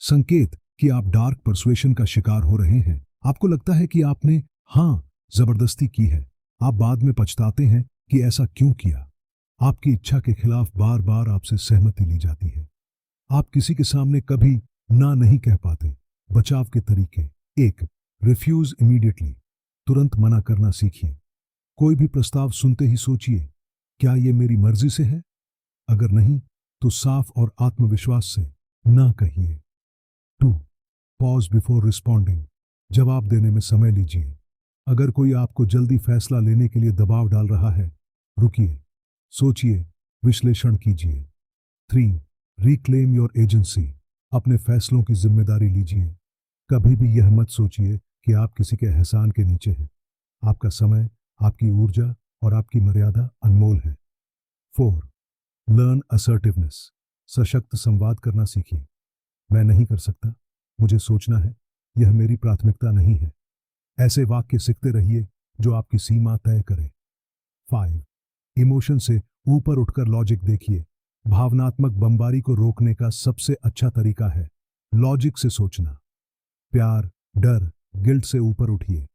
S1: संकेत कि आप डार्क पर्सुएशन का शिकार हो रहे हैं। आपको लगता है कि आपने हां जबरदस्ती की है। आप बाद में पछताते हैं कि ऐसा क्यों किया। आपकी इच्छा के खिलाफ बार बार आपसे सहमति ली जाती है। आप किसी के सामने कभी ना नहीं कह पाते। बचाव के तरीके: 1. रिफ्यूज इमीडिएटली, तुरंत मना करना सीखिए। कोई भी प्रस्ताव सुनते ही सोचिए, क्या ये मेरी मर्जी से है? अगर नहीं तो साफ और आत्मविश्वास से ना कहिए। 2. पॉज बिफोर रिस्पॉन्डिंग, जवाब देने में समय लीजिए। अगर कोई आपको जल्दी फैसला लेने के लिए दबाव डाल रहा है, रुकिए, सोचिए, विश्लेषण कीजिए। 3. रिक्लेम योर एजेंसी, अपने फैसलों की जिम्मेदारी लीजिए। कभी भी यह मत सोचिए कि आप किसी के एहसान के नीचे हैं। आपका समय, आपकी ऊर्जा और आपकी मर्यादा अनमोल है। 4. लर्न असर्टिवनेस, सशक्त संवाद करना सीखिए। मैं नहीं कर सकता, मुझे सोचना है, यह मेरी प्राथमिकता नहीं है। ऐसे वाक्य सीखते रहिए जो आपकी सीमा तय करें। 5. इमोशन से ऊपर उठकर लॉजिक देखिए। भावनात्मक बमबारी को रोकने का सबसे अच्छा तरीका है लॉजिक से सोचना। प्यार, डर, गिल्ट से ऊपर उठिए।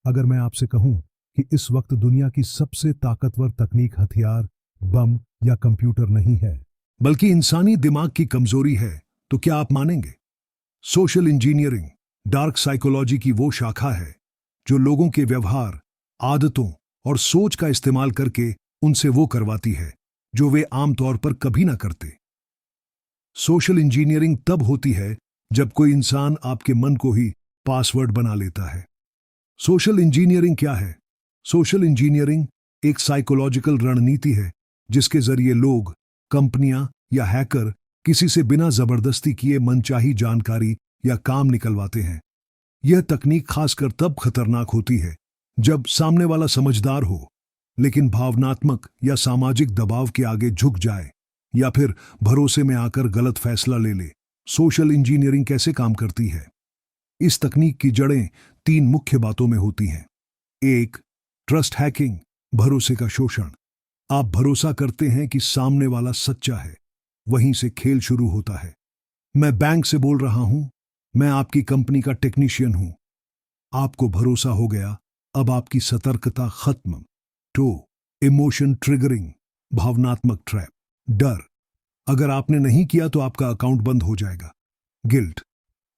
S1: अगर मैं आपसे कहूं कि इस वक्त दुनिया की सबसे ताकतवर तकनीक हथियार, बम या कंप्यूटर नहीं है, बल्कि इंसानी दिमाग की कमजोरी है, तो क्या आप मानेंगे? सोशल इंजीनियरिंग डार्क साइकोलॉजी की वो शाखा है जो लोगों के व्यवहार, आदतों और सोच का इस्तेमाल करके उनसे वो करवाती है जो वे आमतौर पर कभी ना करते। सोशल इंजीनियरिंग तब होती है जब कोई इंसान आपके मन को ही पासवर्ड बना लेता है। सोशल इंजीनियरिंग क्या है? सोशल इंजीनियरिंग एक साइकोलॉजिकल रणनीति है जिसके जरिए लोग, कंपनियां या हैकर किसी से बिना जबरदस्ती किए मनचाही जानकारी या काम निकलवाते हैं। यह तकनीक खासकर तब खतरनाक होती है जब सामने वाला समझदार हो लेकिन भावनात्मक या सामाजिक दबाव के आगे झुक जाए या फिर भरोसे में आकर गलत फैसला ले ले। सोशल इंजीनियरिंग कैसे काम करती है? इस तकनीक की जड़ें तीन मुख्य बातों में होती हैं। एक, ट्रस्ट हैकिंग, भरोसे का शोषण। आप भरोसा करते हैं कि सामने वाला सच्चा है, वहीं से खेल शुरू होता है। मैं बैंक से बोल रहा हूं, मैं आपकी कंपनी का टेक्नीशियन हूं। आपको भरोसा हो गया, अब आपकी सतर्कता खत्म। टू, इमोशन ट्रिगरिंग, भावनात्मक ट्रैप, डर। अगर आपने नहीं किया तो आपका अकाउंट बंद हो जाएगा। गिल्ट,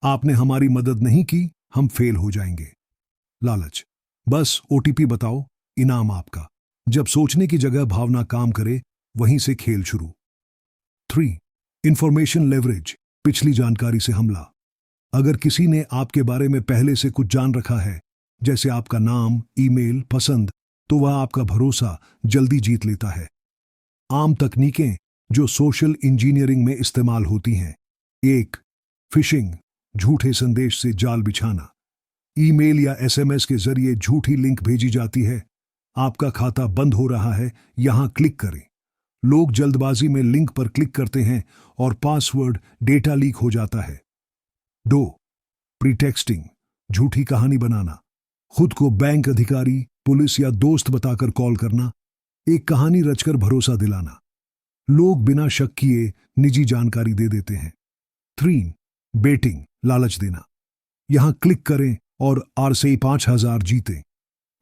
S1: आपने हमारी मदद नहीं की, हम फेल हो जाएंगे। लालच, बस ओटीपी बताओ, इनाम आपका। जब सोचने की जगह भावना काम करे, वहीं से खेल शुरू। 3, इंफॉर्मेशन लेवरेज, पिछली जानकारी से हमला। अगर किसी ने आपके बारे में पहले से कुछ जान रखा है, जैसे आपका नाम, ईमेल, पसंद, तो वह आपका भरोसा जल्दी जीत लेता है। आम तकनीकें जो सोशल इंजीनियरिंग में इस्तेमाल होती हैं। 1, फिशिंग, झूठे संदेश से जाल बिछाना। ईमेल या एसएमएस के जरिए झूठी लिंक भेजी जाती है, आपका खाता बंद हो रहा है, यहां क्लिक करें। लोग जल्दबाजी में लिंक पर क्लिक करते हैं और पासवर्ड, डेटा लीक हो जाता है। 2, प्रीटेक्स्टिंग, झूठी कहानी बनाना। खुद को बैंक अधिकारी, पुलिस या दोस्त बताकर कॉल करना, एक कहानी रचकर भरोसा दिलाना। लोग बिना शक किए निजी जानकारी दे देते हैं। 3, बेटिंग, लालच देना। यहां क्लिक करें और आर से 5,000 जीतें।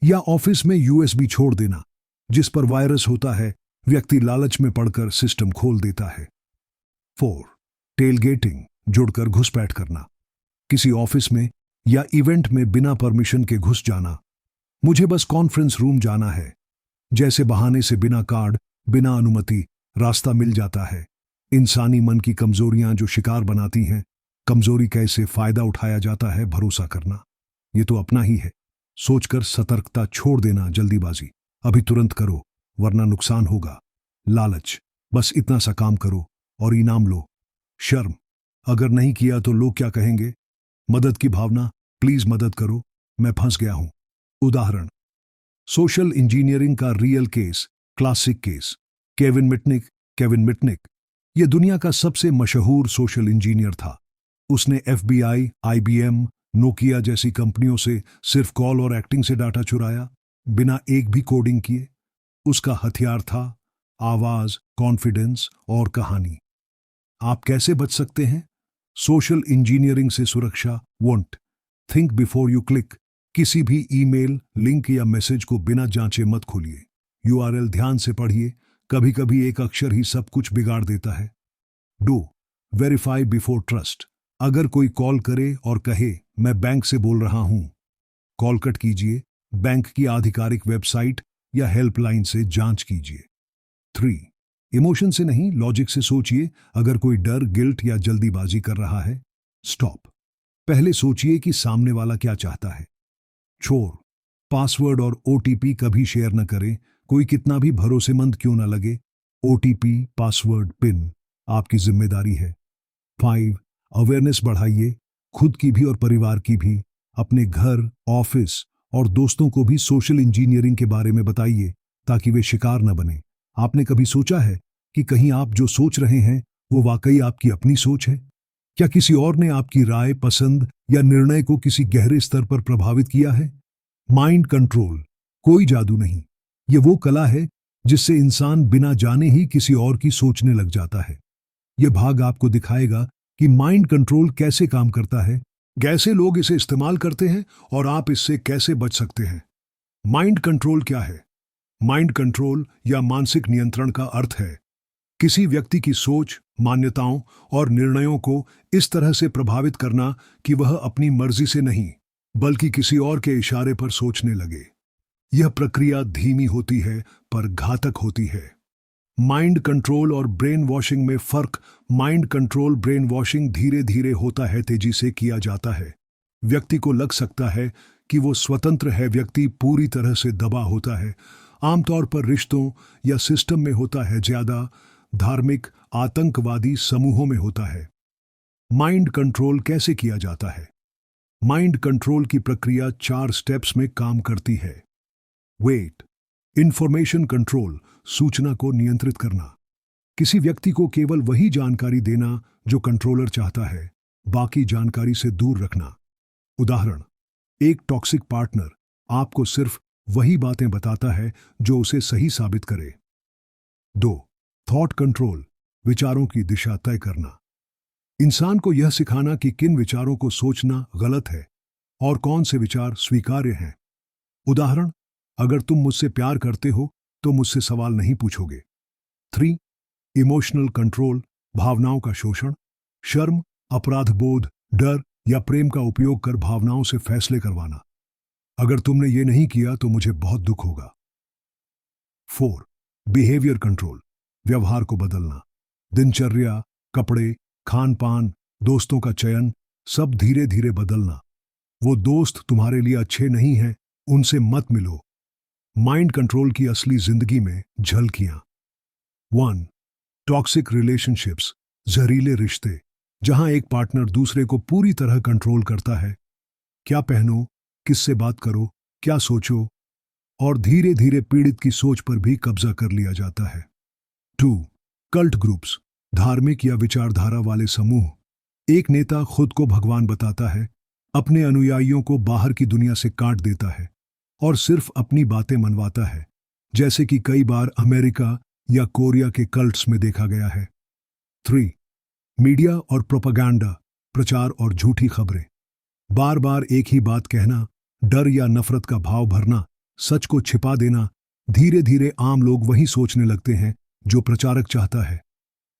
S1: या ऑफिस में यूएसबी छोड़ देना, जिस पर वायरस होता है, व्यक्ति लालच में पड़कर सिस्टम खोल देता है। 4, टेलगेटिंग, जुड़कर घुसपैठ करना। किसी ऑफिस में या इवेंट में बिना परमिशन के घुस जाना। मुझे बस कॉन्फ्रेंस रूम जाना है जैसे बहाने से बिना कार्ड, बिना अनुमति रास्ता मिल जाता है। इंसानी मन की कमजोरियां जो शिकार बनाती हैं। कमजोरी कैसे फायदा उठाया जाता है? भरोसा करना, ये तो अपना ही है। सोचकर सतर्कता छोड़ देना, जल्दीबाजी, अभी तुरंत करो वरना नुकसान होगा। लालच, बस इतना सा काम करो और इनाम लो। शर्म, अगर नहीं किया तो लोग क्या कहेंगे। मदद की भावना, प्लीज मदद करो, मैं फंस गया हूं। उदाहरण, सोशल इंजीनियरिंग का real case, classic case, Kevin Mitnick. यह दुनिया का सबसे मशहूर सोशल इंजीनियर था। उसने एफबीआई, आईबीएम, नोकिया जैसी कंपनियों से सिर्फ कॉल और एक्टिंग से डाटा चुराया, बिना एक भी कोडिंग किए। उसका हथियार था आवाज, कॉन्फिडेंस और कहानी। आप कैसे बच सकते हैं? सोशल इंजीनियरिंग से सुरक्षा। Want, think before you click. किसी भी ईमेल, लिंक या मैसेज को बिना जांचे मत खोलिए। यूआरएल ध्यान से पढ़िए, कभी कभी एक अक्षर ही सब कुछ बिगाड़ देता है। 2, वेरीफाई बिफोर ट्रस्ट। अगर कोई कॉल करे और कहे मैं बैंक से बोल रहा हूं, कॉल कट कीजिए, बैंक की आधिकारिक वेबसाइट या हेल्पलाइन से जांच कीजिए। 3, इमोशन से नहीं, लॉजिक से सोचिए। अगर कोई डर, गिल्ट या जल्दीबाजी कर रहा है, स्टॉप। पहले सोचिए कि सामने वाला क्या चाहता है। छोर, पासवर्ड और ओटीपी कभी शेयर न करें, कोई कितना भी भरोसेमंद क्यों न लगे। ओटीपी, पासवर्ड, पिन आपकी जिम्मेदारी है। 5, अवेयरनेस बढ़ाइए, खुद की भी और परिवार की भी। अपने घर, ऑफिस और दोस्तों को भी सोशल इंजीनियरिंग के बारे में बताइए ताकि वे शिकार न बने। आपने कभी सोचा है कि कहीं आप जो सोच रहे हैं वो वाकई आपकी अपनी सोच है? क्या किसी और ने आपकी राय, पसंद या निर्णय को किसी गहरे स्तर पर प्रभावित किया है? माइंड कंट्रोल कोई जादू नहीं, ये वो कला है जिससे इंसान बिना जाने ही किसी और की सोचने लग जाता है। यह भाग आपको दिखाएगा कि माइंड कंट्रोल कैसे काम करता है, कैसे लोग इसे इस्तेमाल करते हैं और आप इससे कैसे बच सकते हैं। माइंड कंट्रोल क्या है? माइंड कंट्रोल या मानसिक नियंत्रण का अर्थ है किसी व्यक्ति की सोच, मान्यताओं और निर्णयों को इस तरह से प्रभावित करना कि वह अपनी मर्जी से नहीं, बल्कि किसी और के इशारे पर सोचने लगे। यह प्रक्रिया धीमी होती है पर घातक होती है। माइंड कंट्रोल और ब्रेन वॉशिंग में फर्क। माइंड कंट्रोल ब्रेन वॉशिंग धीरे धीरे होता है, तेजी से किया जाता है। व्यक्ति को लग सकता है कि वो स्वतंत्र है, व्यक्ति पूरी तरह से दबा होता है। आमतौर पर रिश्तों या सिस्टम में होता है, ज्यादा धार्मिक आतंकवादी समूहों में होता है। माइंड कंट्रोल कैसे किया जाता है? माइंड कंट्रोल की प्रक्रिया 4 स्टेप्स में काम करती है। वेट, इंफॉर्मेशन कंट्रोल, सूचना को नियंत्रित करना। किसी व्यक्ति को केवल वही जानकारी देना जो कंट्रोलर चाहता है, बाकी जानकारी से दूर रखना। उदाहरण, एक टॉक्सिक पार्टनर आपको सिर्फ वही बातें बताता है जो उसे सही साबित करे। 2. थॉट कंट्रोल, विचारों की दिशा तय करना। इंसान को यह सिखाना कि किन विचारों को सोचना गलत है और कौन से विचार स्वीकार्य हैं। उदाहरण, अगर तुम मुझसे प्यार करते हो तो मुझसे सवाल नहीं पूछोगे। 3. इमोशनल कंट्रोल, भावनाओं का शोषण। शर्म, अपराध बोध, डर या प्रेम का उपयोग कर भावनाओं से फैसले करवाना। अगर तुमने ये नहीं किया तो मुझे बहुत दुख होगा। 4. बिहेवियर कंट्रोल, व्यवहार को बदलना। दिनचर्या, कपड़े, खान पान, दोस्तों का चयन, सब धीरे धीरे बदलना। वो दोस्त तुम्हारे लिए अच्छे नहीं हैं, उनसे मत मिलो। माइंड कंट्रोल की असली जिंदगी में झलकियां। 1. टॉक्सिक रिलेशनशिप्स, जहरीले रिश्ते, जहां एक पार्टनर दूसरे को पूरी तरह कंट्रोल करता है। क्या पहनो, किससे बात करो, क्या सोचो, और धीरे धीरे पीड़ित की सोच पर भी कब्जा कर लिया जाता है। 2. कल्ट ग्रुप्स, धार्मिक या विचारधारा वाले समूह। एक नेता खुद को भगवान बताता है, अपने अनुयायियों को बाहर की दुनिया से काट देता है और सिर्फ अपनी बातें मनवाता है, जैसे कि कई बार अमेरिका या कोरिया के कल्ट्स में देखा गया है। 3. मीडिया और प्रोपेगेंडा, प्रचार और झूठी खबरें। बार बार एक ही बात कहना, डर या नफरत का भाव भरना, सच को छिपा देना। धीरे धीरे आम लोग वही सोचने लगते हैं जो प्रचारक चाहता है।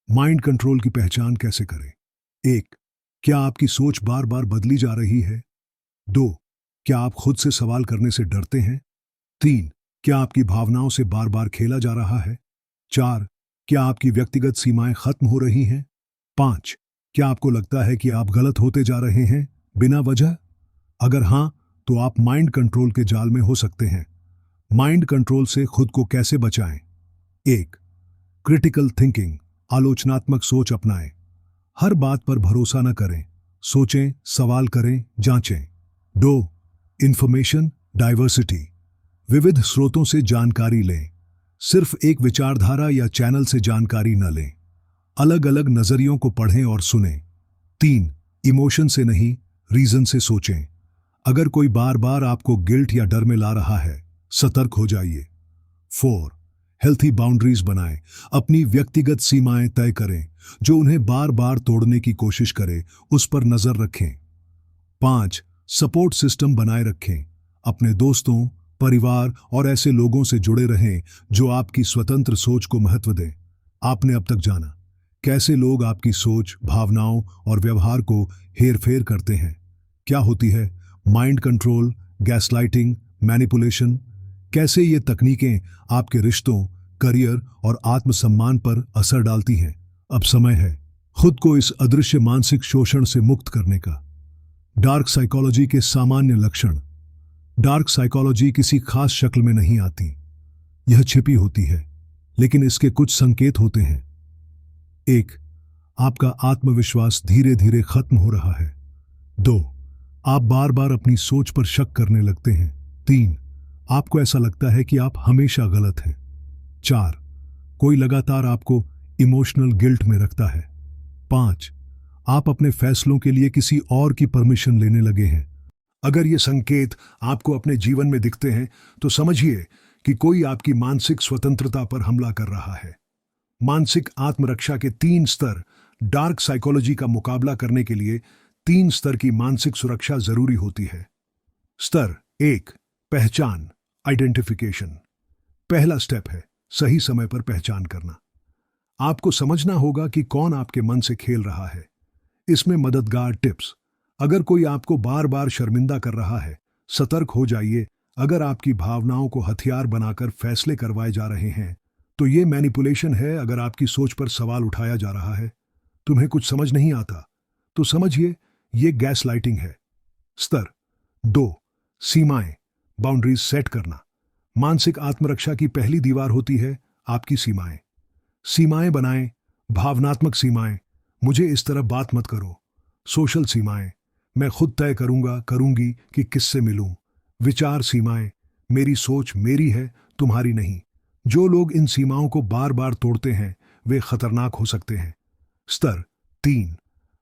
S1: माइंड कंट्रोल की पहचान कैसे करें? 1. क्या आपकी सोच बार बार बदली जा रही है? 2. क्या आप खुद से सवाल करने से डरते हैं? 3. क्या आपकी भावनाओं से बार बार खेला जा रहा है? 4. क्या आपकी व्यक्तिगत सीमाएं खत्म हो रही हैं? 5. क्या आपको लगता है कि आप गलत होते जा रहे हैं बिना वजह? अगर हां, तो आप माइंड कंट्रोल के जाल में हो सकते हैं। माइंड कंट्रोल से खुद को कैसे बचाएं? 1. क्रिटिकल थिंकिंग, आलोचनात्मक सोच अपनाएं। हर बात पर भरोसा न करें, सोचें, सवाल करें, जांचें। 2. इंफॉर्मेशन डाइवर्सिटी, विविध स्रोतों से जानकारी लें। सिर्फ एक विचारधारा या चैनल से जानकारी न लें, अलग अलग नजरियों को पढ़ें और सुनें। 3. इमोशन से नहीं, रीजन से सोचें। अगर कोई बार बार आपको गिल्ट या डर में ला रहा है, सतर्क हो जाइए। 4. हेल्थी बाउंड्रीज बनाएं, अपनी व्यक्तिगत सीमाएं तय करें। जो उन्हें बार बार तोड़ने की कोशिश करे, उस पर नजर रखें। 5. सपोर्ट सिस्टम बनाए रखें, अपने दोस्तों, परिवार और ऐसे लोगों से जुड़े रहें जो आपकी स्वतंत्र सोच को महत्व दें। आपने अब तक जाना कैसे लोग आपकी सोच, भावनाओं और व्यवहार को हेरफेर करते हैं। क्या होती है माइंड कंट्रोल, गैसलाइटिंग, मैनिपुलेशन। कैसे ये तकनीकें आपके रिश्तों, करियर और आत्मसम्मान पर असर डालती हैं। अब समय है खुद को इस अदृश्य मानसिक शोषण से मुक्त करने का। डार्क साइकोलॉजी के सामान्य लक्षण। डार्क साइकोलॉजी किसी खास शक्ल में नहीं आती, यह छिपी होती है, लेकिन इसके कुछ संकेत होते हैं। 1. आपका आत्मविश्वास धीरे धीरे खत्म हो रहा है। 2. आप बार बार अपनी सोच पर शक करने लगते हैं। 3. आपको ऐसा लगता है कि आप हमेशा गलत हैं। 4. कोई लगातार आपको इमोशनल गिल्ट में रखता है। 5. आप अपने फैसलों के लिए किसी और की परमिशन लेने लगे हैं। अगर ये संकेत आपको अपने जीवन में दिखते हैं तो समझिए कि कोई आपकी मानसिक स्वतंत्रता पर हमला कर रहा है। मानसिक आत्मरक्षा के 3 स्तर। डार्क साइकोलॉजी का मुकाबला करने के लिए 3 स्तर की मानसिक सुरक्षा जरूरी होती है। स्तर 1, पहचान, आइडेंटिफिकेशन। पहला स्टेप है सही समय पर पहचान करना। आपको समझना होगा कि कौन आपके मन से खेल रहा है। इसमें मददगार टिप्स। अगर कोई आपको बार बार शर्मिंदा कर रहा है, सतर्क हो जाइए। अगर आपकी भावनाओं को हथियार बनाकर फैसले करवाए जा रहे हैं, तो ये मैनिपुलेशन है। अगर आपकी सोच पर सवाल उठाया जा रहा है, तुम्हें कुछ समझ नहीं आता, तो समझिए ये गैस लाइटिंग है। स्तर 2, सीमाएं, बाउंड्रीज सेट करना। मानसिक आत्मरक्षा की पहली दीवार होती है आपकी सीमाएं। सीमाएं बनाएं, भावनात्मक सीमाएं, मुझे इस तरह बात मत करो। सोशल सीमाएं, मैं खुद तय करूंगी कि किससे मिलूं। विचार सीमाएं, मेरी सोच मेरी है, तुम्हारी नहीं। जो लोग इन सीमाओं को बार बार तोड़ते हैं, वे खतरनाक हो सकते हैं। स्तर 3,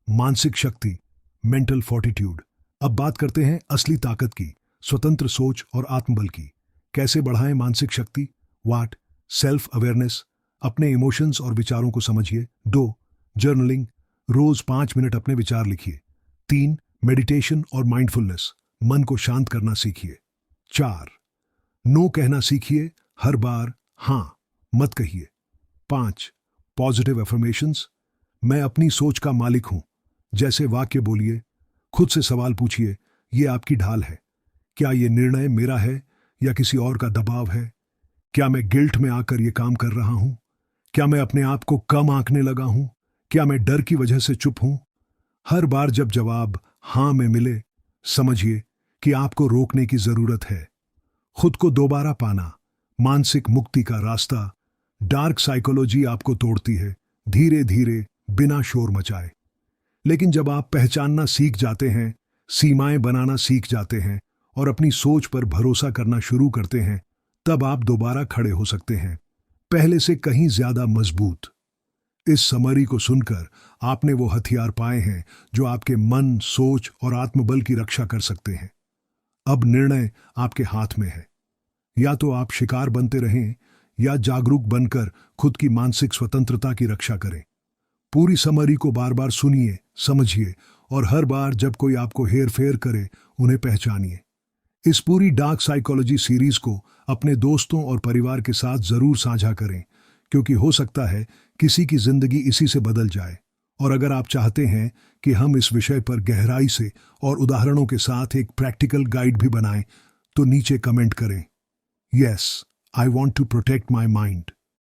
S1: मानसिक शक्ति, मेंटल फोर्टिट्यूड। अब बात करते हैं असली ताकत की, स्वतंत्र सोच और आत्मबल की। कैसे बढ़ाएं मानसिक शक्ति? वाट, सेल्फ अवेयरनेस, अपने इमोशंस और विचारों को समझिए। 2, जर्नलिंग, रोज 5 मिनट अपने विचार लिखिए। 3, मेडिटेशन और माइंडफुलनेस, मन को शांत करना सीखिए। 4, नो कहना सीखिए, हर बार हां मत कहिए। 5, पॉजिटिव अफर्मेशंस, मैं अपनी सोच का मालिक हूं जैसे वाक्य बोलिए। खुद से सवाल पूछिए, ये आपकी ढाल है? क्या ये निर्णय मेरा है या किसी और का दबाव है? क्या मैं गिल्ट में आकर ये काम कर रहा हूं? क्या मैं अपने आप को कम आंकने लगा हूं? क्या मैं डर की वजह से चुप हूं? हर बार जब जवाब हां में मिले, समझिए कि आपको रोकने की जरूरत है। खुद को दोबारा पाना, मानसिक मुक्ति का रास्ता। डार्क साइकोलॉजी आपको तोड़ती है, धीरे धीरे, बिना शोर मचाए। लेकिन जब आप पहचानना सीख जाते हैं, सीमाएं बनाना सीख जाते हैं और अपनी सोच पर भरोसा करना शुरू करते हैं, तब आप दोबारा खड़े हो सकते हैं, पहले से कहीं ज्यादा मजबूत। इस समरी को सुनकर आपने वो हथियार पाए हैं जो आपके मन, सोच और आत्मबल की रक्षा कर सकते हैं। अब निर्णय आपके हाथ में है। या तो आप शिकार बनते रहें या जागरूक बनकर खुद की मानसिक स्वतंत्रता की रक्षा करें। पूरी समरी को बार बार सुनिए, समझिए और हर बार जब कोई आपको हेर फेर करे, उन्हें पहचानिए। इस पूरी डार्क साइकोलॉजी सीरीज को अपने दोस्तों और परिवार के साथ जरूर साझा करें, क्योंकि हो सकता है किसी की जिंदगी इसी से बदल जाए। और अगर आप चाहते हैं कि हम इस विषय पर गहराई से और उदाहरणों के साथ एक प्रैक्टिकल गाइड भी बनाएं, तो नीचे कमेंट करें, yes, I want to protect my mind.